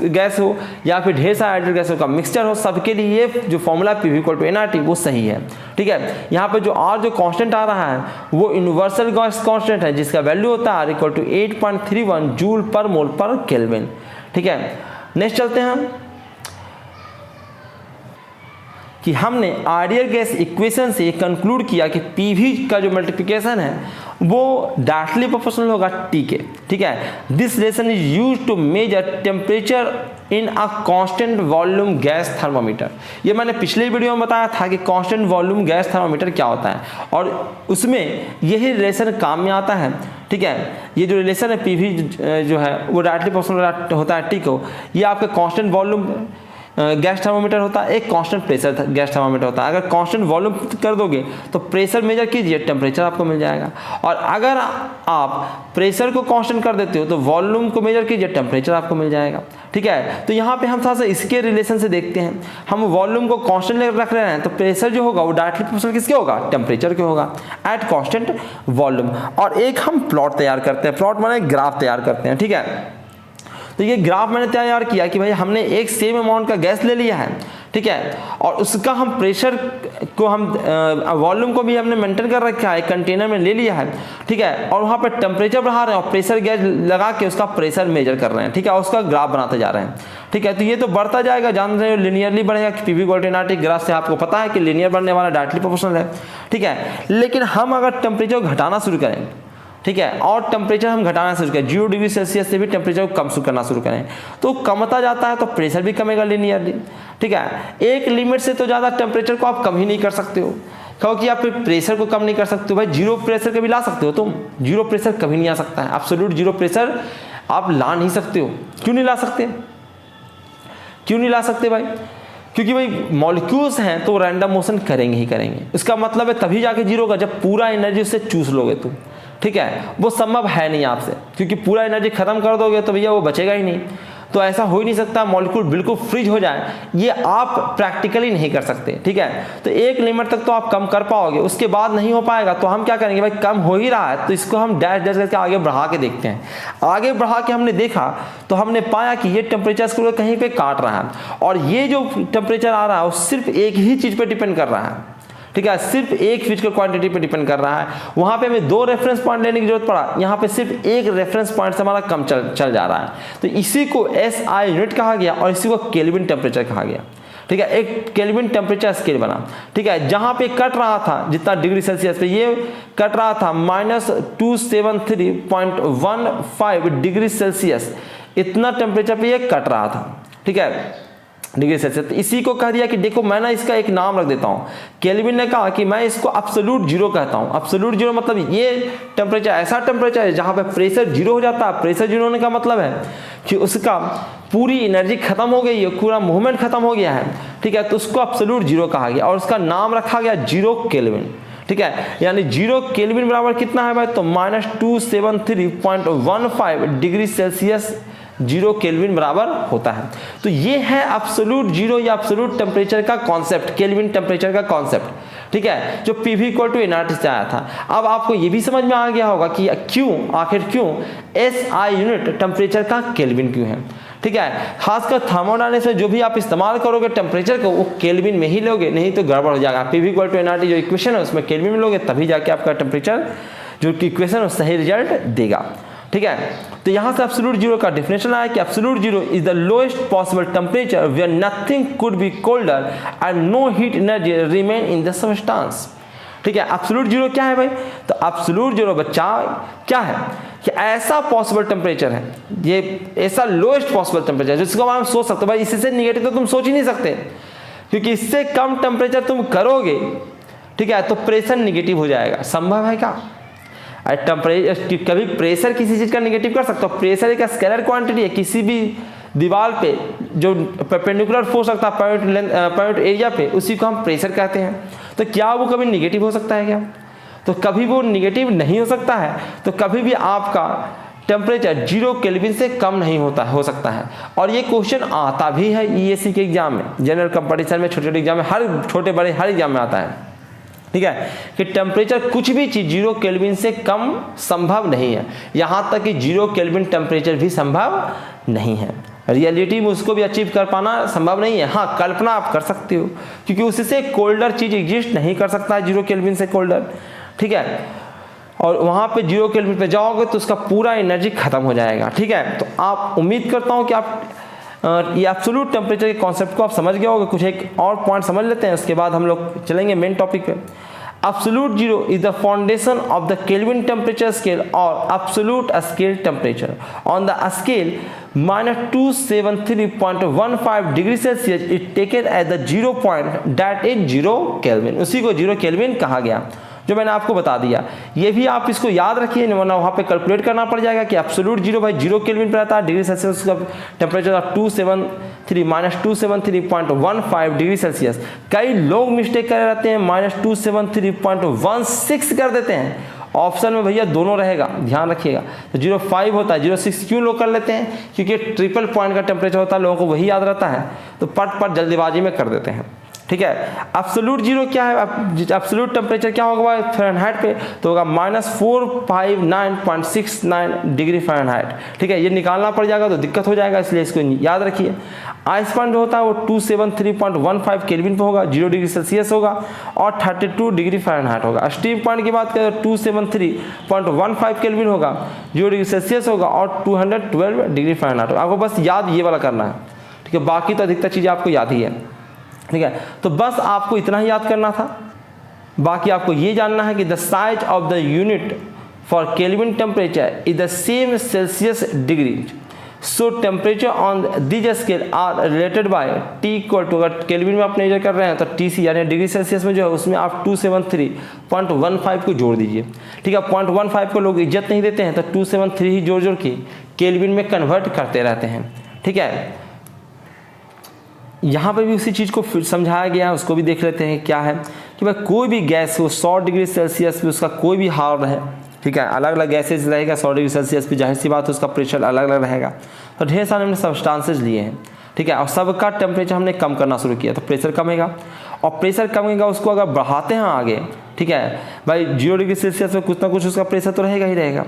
गैस हो या फिर ढेर सारा आइडियल गैस का मिक्सचर हो, सबके लिए ये जो फॉर्मूला PV = nRT वो सही है, ठीक है। यहाँ पे जो R जो कांस्टेंट आ रहा है वो यूनिवर्सल गैस कांस्टेंट है, जिसका वैल्यू होता है R = 8.31 J/mol/Kelvin, ठीक है। नेक्स्ट चलते हैं हम कि हमने आइडियल गैस इक्वेशन से कंक्लूड किया कि PV का जो मल्टीप्लिकेशन है वो डायरेक्टली प्रोपोर्शनल होगा T के, ठीक है। This relation is used to measure temperature in a constant volume gas thermometer. ये मैंने पिछले वीडियो में बताया था कि कांस्टेंट वॉल्यूम गैस थर्मोमीटर क्या होता है और उसमें यही रिलेशन काम में आता है, ठीक है। ये जो रिलेशन है PV जो है वो डायरेक्टली प्रोपोर्शनल होता है T को। ये आपका कांस्टेंट वॉल्यूम गैस थर्मोमीटर होता है, एक कांस्टेंट प्रेशर गैस थर्मोमीटर होता है। अगर कांस्टेंट वॉल्यूम कर दोगे तो प्रेशर मेजर कीजिए, टेम्परेचर आपको मिल जाएगा, और अगर आप प्रेशर को कांस्टेंट कर देते हो तो वॉल्यूम को मेजर कीजिए, टेम्परेचर आपको मिल जाएगा, ठीक है। तो यहाँ पे हम थोड़ा सा इसके रिलेशन से देखते हैं। हम वॉल्यूम को कांस्टेंट रख रहे हैं तो प्रेशर जो होगा वो डायरेक्टली प्रोपोर्शनल किसके होगा? टेम्परेचर के होगा एट कांस्टेंट वॉल्यूम। और एक हम प्लॉट तैयार करते हैं, प्लॉट माने ग्राफ तैयार करते हैं, ठीक है। तो ये ग्राफ मैंने तैयार किया कि भाई हमने एक सेम अमाउंट का गैस ले लिया है, ठीक है, और उसका हम प्रेशर को हम वॉल्यूम को भी हमने मेंटेन कर रखा है, कंटेनर में ले लिया है, ठीक है, और वहाँ पे टेम्परेचर बढ़ा रहे हैं और प्रेशर गैस लगा के उसका प्रेशर मेजर कर रहे हैं, ठीक है, उसका ग्राफ बनाते जा रहे हैं, ठीक है। तो ये तो बढ़ता जाएगा, जान रहे हो लिनियरली बढ़ेगा। PV = nRT ग्राफ से आपको पता है कि लिनियर बढ़ने वाला डायरेक्टली प्रोपोर्शनल है, ठीक है। लेकिन हम अगर टेम्परेचर को घटाना शुरू करें ठीक है, और टेम्परेचर हम घटाना शुरू करें, 0 डिग्री सेल्सियस से भी टेम्परेचर को कम करना शुरू करें, तो कमता जाता है तो प्रेशर भी कमेगा लीनियरली। ठीक है, एक लिमिट से तो ज़्यादा टेम्परेचर को आप कम ही नहीं कर सकते हो, क्योंकि आप प्रेशर को कम नहीं कर सकते हो। भाई 0 प्रेशर कभी ला सकते हो तुम? 0 प्रेशर कभी नहीं आ सकता है, एब्सोल्यूट 0 प्रेशर आप ला नहीं सकते हो। क्यों नहीं ला सकते? क्यों नहीं ला सकते भाई? क्योंकि भाई मॉलिक्यूल्स हैं तो रैंडम मोशन करेंगे ही करेंगे। इसका मतलब है तभी जाके 0 होगा जब पूरा एनर्जी उससे चूस लोगे तुम। ठीक है, वो संभव है नहीं आपसे, क्योंकि पूरा एनर्जी खत्म कर दोगे तो भैया वो बचेगा ही नहीं। तो ऐसा हो ही नहीं सकता मॉलिक्यूल बिल्कुल फ्रीज हो जाए, ये आप प्रैक्टिकली नहीं कर सकते। ठीक है, तो एक लिमिट तक तो आप कम कर पाओगे, उसके बाद नहीं हो पाएगा। तो हम क्या करेंगे भाई, कम हो ही रहा है तो इसको हम डैश डैश करके आगे बढ़ा के देखते हैं। आगे बढ़ा के हमने देखा तो हमने पाया कि ये टेम्परेचर इसको कहीं पे काट रहा है, और ये जो टेम्परेचर आ रहा है वो सिर्फ एक ही चीज़ पे डिपेंड कर रहा है। ठीक है, सिर्फ एक फिजिकल क्वांटिटी पे डिपेंड कर रहा है। वहाँ पे हमें 2 रेफरेंस पॉइंट लेने की जरूरत पड़ा, यहाँ पे सिर्फ एक रेफरेंस पॉइंट से हमारा कम चल जा रहा है। तो इसी को SI यूनिट कहा गया और इसी को केल्विन टेम्परेचर कहा गया। ठीक है, एक केल्विन टेम्परेचर स्केल बना। ठीक है, जहाँ पे कट रहा था जितना डिग्री सेल्सियस पे, ये कट रहा था -273.15 डिग्री सेल्सियस, इतना टेम्परेचर पे ये कट रहा था। ठीक है, डिग्री सेल्सियस। तो इसी को कह दिया कि देखो मैं ना इसका एक नाम रख देता हूँ। केल्विन ने कहा कि मैं इसको एब्सोल्यूट 0 कहता हूँ। एब्सोल्यूट 0 मतलब ये टेम्परेचर ऐसा टेम्परेचर है जहाँ पे प्रेशर 0 हो जाता है। प्रेशर 0 होने का मतलब है कि उसका पूरी एनर्जी खत्म हो गई है, पूरा मूवमेंट खत्म हो गया है। ठीक है, तो उसको एब्सोल्यूट 0 कहा गया और उसका नाम रखा गया 0 केल्विन। ठीक है, यानी 0 केल्विन बराबर कितना है भाई, तो -273.15 डिग्री सेल्सियस 0 केल्विन बराबर होता है। तो ये है एब्सोल्यूट 0 या एब्सोल्यूट टेम्परेचर का कॉन्सेप्ट, केल्विन टेम्परेचर का कॉन्सेप्ट। ठीक है, जो PV = nRT से आया था। अब आपको ये भी समझ में आ गया होगा कि आखिर क्यों SI यूनिट टेम्परेचर का केल्विन क्यों है। ठीक है, खासकर थर्मोडायनेमिक्स में जो भी आप इस्तेमाल करोगे टेम्परेचर को, वो केल्विन में ही लोगे, नहीं तो गड़बड़ हो जाएगा। PV = nRT जो इक्वेशन है उसमें केल्विन में लोगे, तभी जाके आपका टेम्परेचर जो इक्वेशन है सही रिजल्ट देगा। ठीक है, तो यहाँ से एब्सोल्यूट 0 का डेफिनेशन आया कि absolute 0 is the lowest possible temperature where nothing could be colder and no heat energy remain in the substance. ठीक है, एब्सोल्यूट 0 क्या है भाई, तो एब्सोल्यूट 0 बच्चा क्या है कि ऐसा पॉसिबल टेम्परेचर है, ये ऐसा लोएस्ट पॉसिबल टेम्परेचर जिसको हम सोच सकते हो भाई, इससे नेगेटिव तो तुम सोच ही नहीं सकते, क्योंकि इससे कम टेम्परेचर तुम करोगे, ठीक है, तो प्रेशर निगेटिव हो जाएगा। संभव है क्या? टेम्परेचर कभी प्रेशर किसी चीज़ का निगेटिव कर सकते हो? प्रेशर एक स्केलर क्वांटिटी है, किसी भी दीवार पे जो परपेंडिकुलर फोर्स लगता है पॉइंट एरिया पे, उसी को हम प्रेशर कहते हैं। तो क्या वो कभी निगेटिव हो सकता है क्या? तो कभी वो निगेटिव नहीं हो सकता है। तो कभी भी आपका टेम्परेचर 0 केल्विन से कम नहीं हो सकता है। और ये क्वेश्चन आता भी है EAC के एग्जाम में, जनरल कंपटीशन में, छोटे छोटे एग्जाम में, हर छोटे बड़े हर एग्जाम में आता है। ठीक है, कि टेम्परेचर कुछ भी चीज़ 0 केल्विन से कम संभव नहीं है, यहाँ तक कि 0 केल्विन टेम्परेचर भी संभव नहीं है। रियलिटी में उसको भी अचीव कर पाना संभव नहीं है। हाँ, कल्पना आप कर सकते हो, क्योंकि उससे कोल्डर चीज़ एग्जिस्ट नहीं कर सकता है 0 केल्विन से कोल्डर। ठीक है, और वहाँ पे 0 केल्विन पे जाओगे तो उसका पूरा एनर्जी खत्म हो जाएगा। ठीक है, तो आप उम्मीद करता हूँ कि आप ये एब्सोल्यूट टेम्परेचर के कॉन्सेप्ट को आप समझ गए होंगे। कुछ एक और पॉइंट समझ लेते हैं, उसके बाद हम लोग चलेंगे मेन टॉपिक पे। Absolute 0 is the foundation of the Kelvin temperature scale और absolute scale temperature on the scale -273.15 degree Celsius is taken at the 0 point that is 0 Kelvin. उसी को 0 केल्विन कहा गया, जो मैंने आपको बता दिया। ये भी आप इसको याद रखिए, वरना वहाँ पे कैलकुलेट करना पड़ जाएगा कि एब्सोल्यूट 0 भाई 0 केल्विन पर रहता है, डिग्री सेल्सियस का टेम्परेचर -273.15 डिग्री सेल्सियस। कई लोग मिस्टेक कर रहते हैं, -273.16 कर देते हैं। ऑप्शन में भैया दोनों रहेगा, ध्यान रखिएगा। तो 0.5 होता है, 0.6 क्यों लोग कर लेते हैं? क्योंकि ट्रिपल पॉइंट का टेम्परेचर होता है, लोगों को वही याद रहता है, तो पट जल्दीबाजी में कर देते हैं। ठीक है, एब्सोल्यूट 0 क्या है? एब्सोल्यूट टेम्परेचर क्या होगा फ़ारेनहाइट पे? तो होगा -459.69 डिग्री फ़ारेनहाइट। ठीक है, ये निकालना पड़ जाएगा तो दिक्कत हो जाएगा, इसलिए इसको याद रखिए। आइस पॉइंट जो होता है वो 273.15 केल्विन पे होगा, 0 डिग्री सेल्सियस होगा और 32 डिग्री फ़ारेनहाइट होगा। स्टीम पॉइंट की बात करें तो 273.15 केल्विन होगा, 0 डिग्री सेल्सियस होगा और 212 डिग्री फ़ारेनहाइट होगा। आपको बस याद ये वाला करना है। ठीक है, बाकी तो अधिकतर चीज़ें आपको याद ही है। ठीक है, तो बस आपको इतना ही याद करना था। बाकी आपको ये जानना है कि the size of the unit for Kelvin temperature is the same Celsius degree. So temperature on these scale are related by T equal to, अगर केल्विन में आप मेजर कर रहे हैं तो TC यानी डिग्री सेल्सियस में जो है उसमें आप 273.15 को जोड़ दीजिए। ठीक है, 0.15 को लोग इज्जत नहीं देते हैं तो 273 ही जोड़ जोड़ के केल्विन में कन्वर्ट करते रहते हैं। ठीक है, यहाँ पर भी उसी चीज़ को फिर समझाया गया है, उसको भी देख लेते हैं क्या है कि भाई कोई भी गैस हो 100 डिग्री सेल्सियस पे उसका कोई भी हाल है। ठीक है, अलग अलग गैसेज रहेगा 100 डिग्री सेल्सियस पे, जाहिर सी बात है उसका प्रेशर अलग अलग रहेगा। तो ढेर सारे हमने सब्सटेंसेस लिए हैं। ठीक है, और सबका टेम्परेचर हमने कम करना शुरू किया तो प्रेशर कमेगा, और प्रेशर कमेगा उसको अगर बढ़ाते हैं आगे, ठीक है भाई 0 डिग्री सेल्सियस में कुछ ना कुछ उसका प्रेशर तो रहेगा ही रहेगा।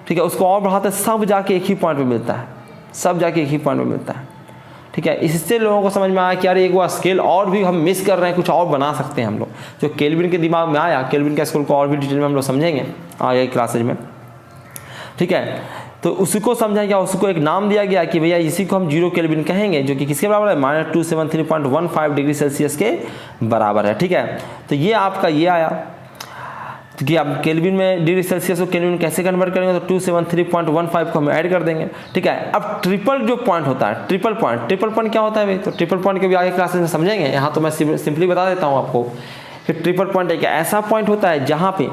ठीक है, उसको और बढ़ाते सब जाके एक ही पॉइंट पर मिलता है, सब जाके एक ही पॉइंट पर मिलता है। ठीक है, इससे लोगों को समझ में आया कि यार एक वो स्केल और भी हम मिस कर रहे हैं, कुछ और बना सकते हैं हम लोग। जो केल्विन के दिमाग में आया, केल्विन का स्केल को और भी डिटेल में हम लोग समझेंगे आगे क्लासेज में। ठीक है, तो उसको समझा गया, उसको एक नाम दिया गया कि भैया इसी को हम 0 केल्विन कहेंगे, जो कि किसके बराबर है -273.15 डिग्री सेल्सियस के बराबर है। ठीक है, तो ये आपका ये आया कि आप केल्विन में डिग्री सेल्सियस को केल्विन कैसे कन्वर्ट करेंगे, तो 273.15 को हम ऐड कर देंगे। ठीक है, अब ट्रिपल जो पॉइंट होता है, ट्रिपल पॉइंट क्या होता है भाई, तो ट्रिपल पॉइंट के भी आगे क्लासेस में समझेंगे। यहाँ तो मैं सिंपली बता देता हूँ आपको कि ट्रिपल पॉइंट एक ऐसा पॉइंट होता है जहाँ पे,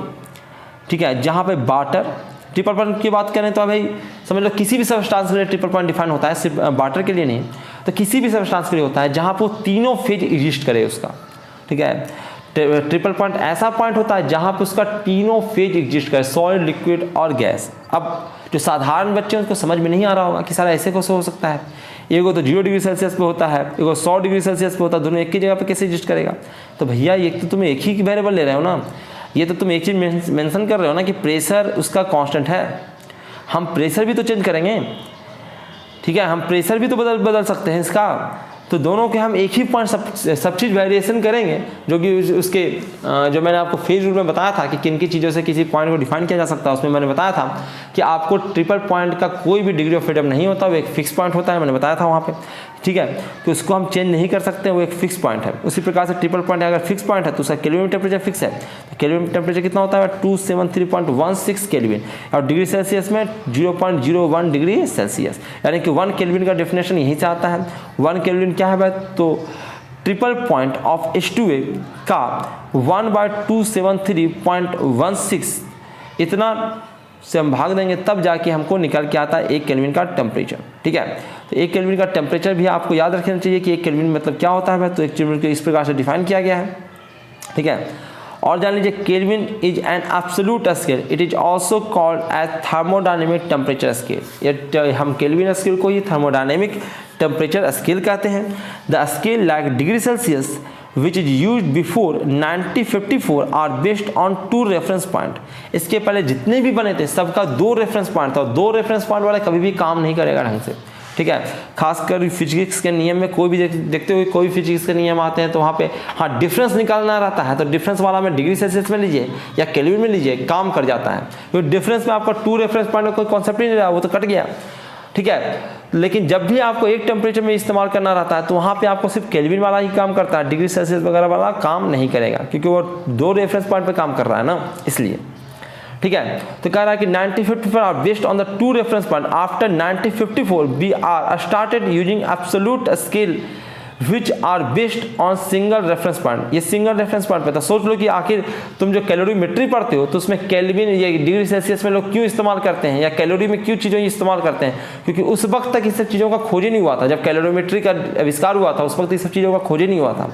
ठीक है, जहाँ पे वाटर, ट्रिपल पॉइंट की बात करें तो भाई समझ लो किसी भी सबस्टांस के लिए ट्रिपल पॉइंट डिफाइन होता है, सिर्फ वाटर के लिए नहीं, तो किसी भी सबस्टांस के लिए होता है जहाँ पर तीनों फेज एग्जिस्ट करे उसका। ठीक है, ट्रिपल पॉइंट ऐसा पॉइंट होता है जहाँ पे उसका तीनों फेज एग्जिस्ट करे, सॉलिड, लिक्विड और गैस। अब जो साधारण बच्चे हैं उसको समझ में नहीं आ रहा होगा कि सारा ऐसे कैसे हो सकता है, एगो तो 0 डिग्री सेल्सियस पे होता है, एगो 100 डिग्री सेल्सियस पे होता है, दोनों एक ही जगह पे कैसे एग्जिस्ट करेगा। तो भैया ये तो तुम एक ही वेरिएबल ले रहे हो ना, ये तो तुम एक चीज़ मेंशन कर रहे हो ना कि प्रेशर उसका कांस्टेंट है, हम प्रेशर भी तो चेंज करेंगे। ठीक है, हम प्रेशर भी तो बदल सकते हैं इसका, तो दोनों के हम एक ही पॉइंट सब चीज़ वेरिएशन करेंगे, जो कि उसके जो मैंने आपको फेज रूल में बताया था कि किन की चीज़ों से किसी पॉइंट को डिफाइन किया जा सकता है, उसमें मैंने बताया था कि आपको ट्रिपल पॉइंट का कोई भी डिग्री ऑफ फ्रीडम नहीं होता, वो एक फिक्स पॉइंट होता है, मैंने बताया था वहाँ पे। ठीक है, तो उसको हम चेंज नहीं कर सकते, वो एक फिक्स पॉइंट है। उसी प्रकार से ट्रिपल पॉइंट अगर फिक्स पॉइंट है तो उसका केल्विन टेम्परेचर फिक्स है, तो केल्विन टेम्परेचर कितना होता है 273.16 केल्विन, और डिग्री सेल्सियस में 0.01 डिग्री सेल्सियस, यानी कि 1 केल्विन का डेफिनेशन यहीं से आता है। 1 केल्विन क्या है भाई, तो ट्रिपल पॉइंट ऑफ H2A का 1/273.16 इतना से हम भाग देंगे तब जाके हमको निकल के आता है 1 केल्विन का टेम्परेचर। ठीक है, तो 1 केल्विन का टेम्परेचर भी आपको याद रखना चाहिए कि 1 केल्विन मतलब क्या होता है। तो 1 केल्विन को इस प्रकार से डिफाइन किया गया है। ठीक है, और जान लीजिए Kelvin is an absolute scale, it is also called as thermodynamic temperature scale. हम केल्विन स्केल को ही थर्मोडायनेमिक टेम्परेचर स्केल कहते हैं। The scale like degree Celsius which is used before 1954 are based on 2 reference point। इसके पहले जितने भी बने थे सबका 2 रेफरेंस पॉइंट था, 2 रेफरेंस पॉइंट वाला कभी भी काम नहीं करेगा ढंग से। ठीक है, खासकर फिजिक्स के नियम में कोई भी देखते हुए कोई फिजिक्स के नियम आते हैं तो वहाँ पे हाँ डिफरेंस निकालना रहता है, तो डिफरेंस वाला में डिग्री सेल्सियस में लीजिए या केल्विन में लीजिए काम कर जाता है, क्योंकि डिफरेंस में आपका 2 रेफरेंस पॉइंट में कोई कॉन्सेप्ट ही नहीं रहा, वो तो कट गया। ठीक है, लेकिन जब भी आपको एक टेम्परेचर में इस्तेमाल करना रहता है तो वहाँ पे आपको सिर्फ केल्विन वाला ही काम करता है, डिग्री सेल्सियस वगैरह वाला काम नहीं करेगा, क्योंकि वो 2 रेफरेंस पॉइंट पे काम कर रहा है ना, इसलिए। ठीक है, तो कह रहा है कि 1954 are based on the 2 reference point. After 1954 we are started using absolute scale which are based on single reference point. ये सिंगल रेफरेंस पॉइंट पे था। सोच लो कि आखिर तुम जो कैलोरीमेट्री पढ़ते हो तो उसमें केल्विन या डिग्री सेल्सियस में लोग क्यों इस्तेमाल करते हैं या कैलोरी में क्यों चीज़ों इस्तेमाल करते हैं, क्योंकि उस वक्त तक इस सब चीज़ों का खोज ही नहीं हुआ था। जब कैलोरीमेट्री का आविष्कार हुआ था उस वक्त इस सब चीज़ों का खोज ही नहीं हुआ था।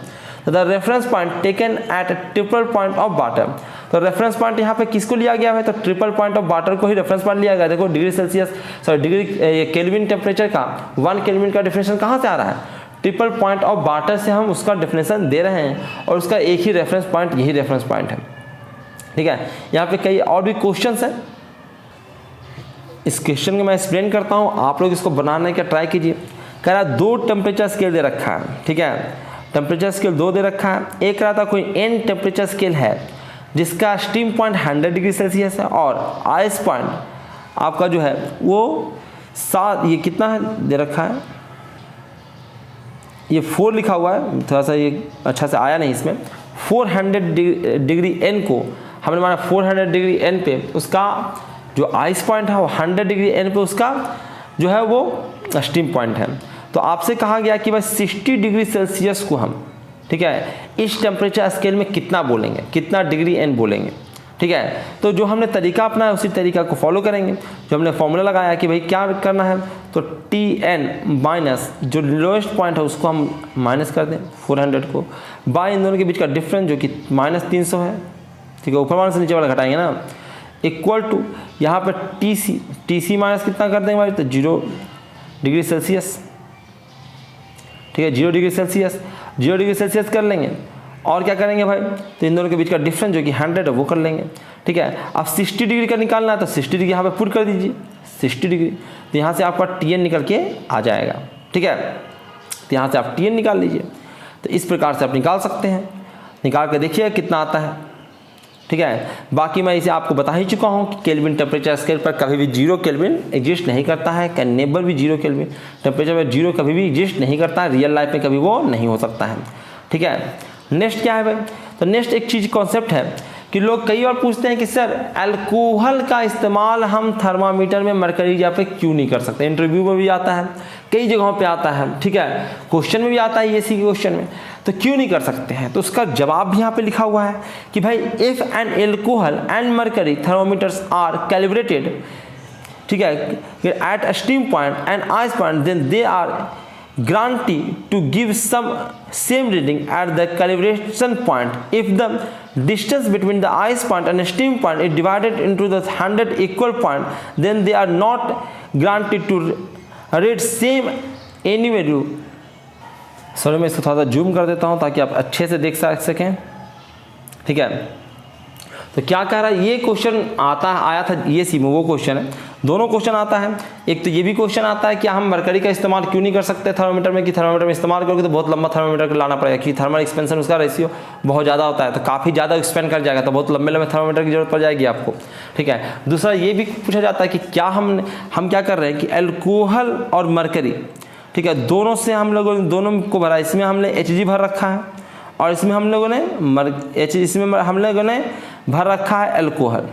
The reference point taken at triple point of water. तो रेफरेंस पॉइंट यहाँ पे किसको लिया गया है, तो ट्रिपल पॉइंट ऑफ वाटर को ही रेफरेंस पॉइंट लिया गया। देखो degree Celsius degree kelvin temperature का 1 केल्विन का डेफिनेशन कहाँ से आ रहा है, ट्रिपल पॉइंट ऑफ वाटर से हम उसका डेफिनेशन दे रहे हैं, और उसका एक ही रेफरेंस पॉइंट यही रेफरेंस पॉइंट है। ठीक है, यहाँ पे कई और भी क्वेश्चंस हैं, इस क्वेश्चन को मैं एक्सप्लेन करता हूँ, आप लोग इसको बनाने का ट्राई कीजिए। कह रहा 2 टेम्परेचर स्केल दे रखा है। ठीक है, टेम्परेचर स्केल 2 दे रखा है। एक रहा था कोई n टेम्परेचर स्केल है जिसका स्टीम पॉइंट 100 डिग्री सेल्सियस है और आइस पॉइंट आपका जो है वो 7, ये कितना है दे रखा है, ये 4 लिखा हुआ है, थोड़ा सा ये अच्छा से आया नहीं इसमें। 400 डिग्री n को हमने माना 400 डिग्री n पे उसका जो आइस पॉइंट है वो 100 डिग्री एन पे उसका जो है वो स्टीम पॉइंट है। तो आपसे कहा गया कि भाई 60 डिग्री सेल्सियस को हम, ठीक है, इस टेम्परेचर स्केल में कितना बोलेंगे, कितना डिग्री एन बोलेंगे, ठीक है। तो जो हमने तरीका अपना है उसी तरीका को फॉलो करेंगे। जो हमने फॉर्मूला लगाया कि भाई क्या करना है, तो Tn माइनस जो लोएस्ट पॉइंट है उसको हम माइनस कर दें 400 को, बाय इन दोनों के बीच का डिफरेंस जो कि -300 है, ठीक है, ऊपर वाले से नीचे वाला घटाएंगे ना, इक्वल टू यहाँ पर Tc माइनस कितना कर देंगे भाई, तो 0 डिग्री सेल्सियस, ठीक है, 0 डिग्री सेल्सियस कर लेंगे। और क्या करेंगे भाई, तो इन दोनों के बीच का डिफरेंस जो कि 100 है वो कर लेंगे, ठीक है। अब 60 डिग्री का निकालना है तो 60 डिग्री यहाँ पे पुट कर दीजिए 60 डिग्री, तो यहाँ से आपका Tn निकल के आ जाएगा, ठीक है। तो यहाँ से आप Tn निकाल लीजिए। तो इस प्रकार से आप निकाल सकते हैं, निकाल के देखिए कितना आता है, ठीक है। बाकी मैं इसे आपको बता ही चुका हूँ कि केल्विन टेम्परेचर स्केल पर कभी भी 0 केल्विन एग्जिस्ट नहीं करता है, कैन नेवर भी 0 केल्विन टेम्परेचर पर 0 कभी भी एग्जिस्ट नहीं करता है, रियल लाइफ में कभी वो नहीं हो सकता है, ठीक है। नेक्स्ट क्या है भाई, तो नेक्स्ट एक चीज़ कॉन्सेप्ट है कि लोग कई बार पूछते हैं कि सर अल्कोहल का इस्तेमाल हम थर्मामीटर में मरकरी या पे क्यों नहीं कर सकते। इंटरव्यू में भी आता है, कई जगहों पे आता है, ठीक है, क्वेश्चन में भी आता है, एसी के क्वेश्चन में, तो क्यों नहीं कर सकते हैं। तो उसका जवाब भी यहाँ पे लिखा हुआ है कि भाई if an alcohol and mercury thermometers are calibrated, ठीक है, at a steam point and ice point, then they are guarantee to give some same reading at the calibration point if the distance between the ice point and steam point is divided into the 100 equal point, then they are not guaranteed to read same any value। Sorry मैं इसको थोड़ा सा zoom कर देता हूँ ताकि आप अच्छे से देख सकें, ठीक है। तो क्या कह रहा है, ये क्वेश्चन आया था ये सी में, वो क्वेश्चन है, दोनों क्वेश्चन आता है। एक तो ये भी क्वेश्चन आता है कि हम मरकरी का इस्तेमाल क्यों नहीं कर सकते थर्मोमीटर में, कि थर्मोमीटर में इस्तेमाल करोगे तो बहुत लंबा थर्मोमीटर लाना पड़ेगा, क्योंकि थर्मल एक्सपेंशन उसका रेशियो बहुत ज़्यादा होता है, तो काफ़ी ज़्यादा एक्सपेंड कर जाएगा, तो बहुत लंबे थर्मोमीटर की जरूरत पड़ जाएगी आपको, ठीक है। दूसरा ये भी पूछा जाता है कि क्या हम क्या कर रहे हैं कि अल्कोहल और मरकरी, ठीक है, दोनों से हम लोगों दोनों को भरा, इसमें हमने Hg भर रखा है और इसमें हम लोगों ने इसमें हम लोगों ने भर रखा है अल्कोहल,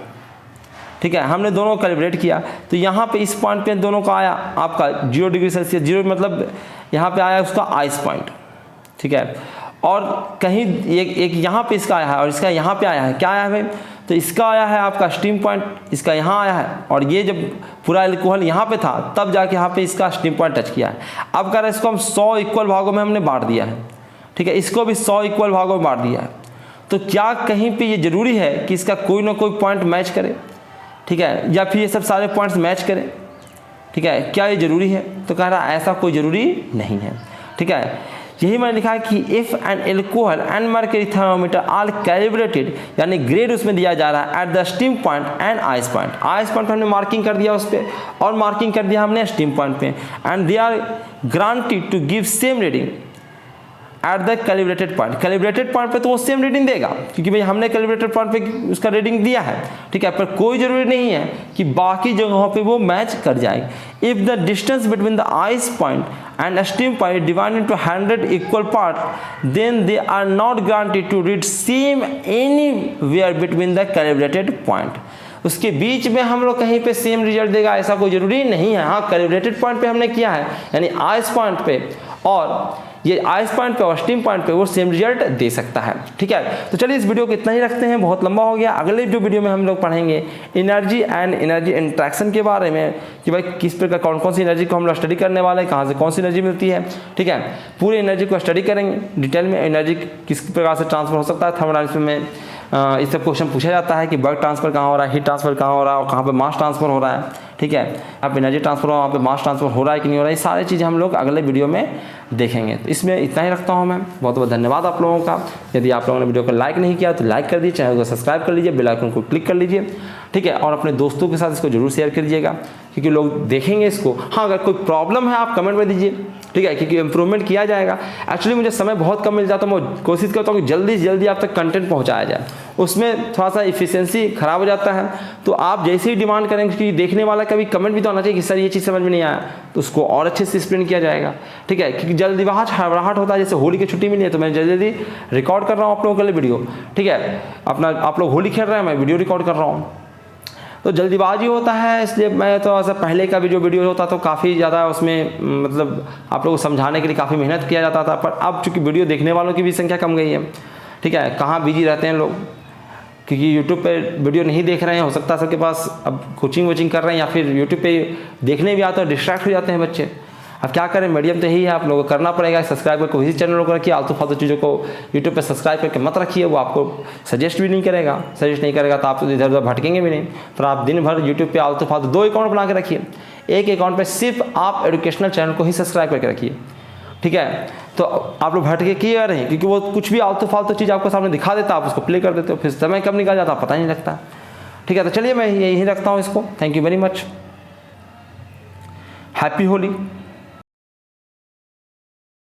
ठीक है। हमने दोनों कैलिब्रेट किया, तो यहाँ पे इस पॉइंट पे दोनों का आया आपका 0 डिग्री सेल्सियस, 0 मतलब यहाँ पे आया उसका आइस पॉइंट, ठीक है। और कहीं एक यहाँ पे इसका आया है और इसका यहाँ पे आया है, क्या आया है भाई, तो इसका आया है आपका स्टीम पॉइंट, इसका यहाँ आया है, और ये जब पूरा अल्कोहल यहाँ पे था तब जाके यहाँ पे इसका स्टीम पॉइंट टच किया है। अब कह रहे हैं इसको हम 100 इक्वल भागों में हमने बांट दिया है, ठीक है, इसको भी 100 इक्वल भागों में बांट दिया है। तो क्या कहीं पे ये ज़रूरी है कि इसका कोई ना कोई पॉइंट मैच करे, ठीक है, या फिर ये सब सारे पॉइंट्स मैच करें, ठीक है, क्या ये ज़रूरी है, तो कह रहा है ऐसा कोई ज़रूरी नहीं है, ठीक है। यही मैंने लिखा है कि if an alcohol and mercury thermometer are calibrated, यानी ग्रेड उसमें दिया जा रहा है at the steam point and ice point. Ice point पर हमने मार्किंग कर दिया उस पर, और मार्किंग कर दिया हमने स्टीम पॉइंट पे, and they are granted to give same reading at the calibrated point. Calibrated point पे तो वो सेम रीडिंग देगा, क्योंकि भाई हमने कैलिब्रेटेड पॉइंट पे उसका रीडिंग दिया है, ठीक है, पर कोई ज़रूरी नहीं है कि बाकी जगहों पे वो मैच कर जाए। If the distance between the ice point and steam point divided into 100 equal part, then they are not granted to read same anywhere between the calibrated point. उसके बीच में हम लोग कहीं पे सेम रिजल्ट देगा ऐसा कोई ज़रूरी नहीं है। हाँ, कैलिब्रेटेड पॉइंट पे हमने किया है, यानी आइस पॉइंट पे और ये आइस पॉइंट पे और स्टीम पॉइंट पे वो सेम रिजल्ट दे सकता है, ठीक है। तो चलिए इस वीडियो को इतना ही रखते हैं, बहुत लंबा हो गया। अगले जो वीडियो में हम लोग पढ़ेंगे एनर्जी एंड एनर्जी इंट्रैक्शन के बारे में, कि भाई किस प्रकार कौन कौन सी एनर्जी को हम लोग स्टडी करने वाले हैं, कहाँ से कौन सी एनर्जी मिलती है, ठीक है। पूरी एनर्जी को स्टडी करेंगे डिटेल में, एनर्जी किस प्रकार से ट्रांसफर हो सकता है थर्मोडायनामिक्स में। इस सब क्वेश्चन पूछा जाता है कि वर्क ट्रांसफर कहाँ हो रहा है, हीट ट्रांसफर कहाँ हो रहा है, और कहाँ पे मास ट्रांसफर हो रहा है, ठीक है। आप एनर्जी ट्रांसफर हो वहाँ पे मास ट्रांसफर हो रहा है कि नहीं हो रहा है, ये सारी चीज़ें हम लोग अगले वीडियो में देखेंगे। तो इसमें इतना ही रखता हूँ मैं, बहुत बहुत धन्यवाद आप लोगों का। यदि आप लोगों ने वीडियो को लाइक नहीं किया तो लाइक कर दीजिए, चैनल को सब्सक्राइब कर लीजिए, बेल आइकन को क्लिक कर लीजिए, ठीक है, और अपने दोस्तों के साथ इसको जरूर शेयर करिएगा, क्योंकि लोग देखेंगे इसको। हाँ, अगर कोई प्रॉब्लम है आप कमेंट में दीजिए, ठीक है, क्योंकि इम्प्रूवमेंट किया जाएगा। एक्चुअली मुझे समय बहुत कम मिल जाता है, मैं कोशिश करता हूँ कि जल्दी से जल्दी आप तक कंटेंट पहुँचाया जाए, उसमें थोड़ा सा इफिशियंसी खराब हो जाता है। तो आप जैसे ही डिमांड करेंगे कि देखने वाला का भी कमेंट भी तो आना चाहिए कि सर ये चीज़ समझ में नहीं आया, तो उसको और अच्छे से एक्सप्लेन किया जाएगा, ठीक है, क्योंकि जल्दीबाज हड़बड़ाहट होता है। जैसे होली की छुट्टी मिली है तो मैं जल्दी जल्दी रिकॉर्ड कर रहा हूँ आप लोगों के लिए वीडियो, ठीक है। अपना आप लोग होली खेल रहे हैं, मैं वीडियो रिकॉर्ड कर रहा हूँ, तो जल्दीबाजी होता है, इसलिए मैं तो ऐसा पहले का भी जो वीडियो होता तो काफ़ी ज़्यादा उसमें मतलब आप लोगों को समझाने के लिए काफ़ी मेहनत किया जाता था। पर अब चूँकि वीडियो देखने वालों की भी संख्या कम गई है, ठीक है, कहाँ बिजी रहते हैं लोग, क्योंकि यूट्यूब पे वीडियो नहीं देख रहे हैं, हो सकता है सबके पास अब कोचिंग वोचिंग कर रहे हैं या फिर यूट्यूब पे देखने भी आते हैं, डिस्ट्रैक्ट हो जाते हैं बच्चे। अब क्या करें, मीडियम तो यही है, आप लोगों को करना पड़ेगा। सब्सक्राइब करके किसी चैनल को रखिए, आलतू फालतू चीज़ों को यूट्यूब पे सब्सक्राइब करके मत रखिए, वो आपको सजेस्ट भी नहीं करेगा। सजेस्ट नहीं करेगा तो आप इधर उधर भटकेंगे भी नहीं। पर आप दिन भर यूट्यूब पे आलतू फालतू 2 अकाउंट बना के रखिए, एक अकाउंट पर सिर्फ आप एजुकेशनल चैनल को ही सब्सक्राइब करके रखिए, ठीक है। तो आप लोग भटके किए रहे, क्योंकि वो कुछ भी आलतू फालतू चीज़ आपको सामने दिखा देता, आप उसको प्ले कर देते हो, फिर समय कब निकल जाता पता ही नहीं लगता, ठीक है। तो चलिए मैं यही रखता हूँ इसको। Thank you very much. Happy Holi.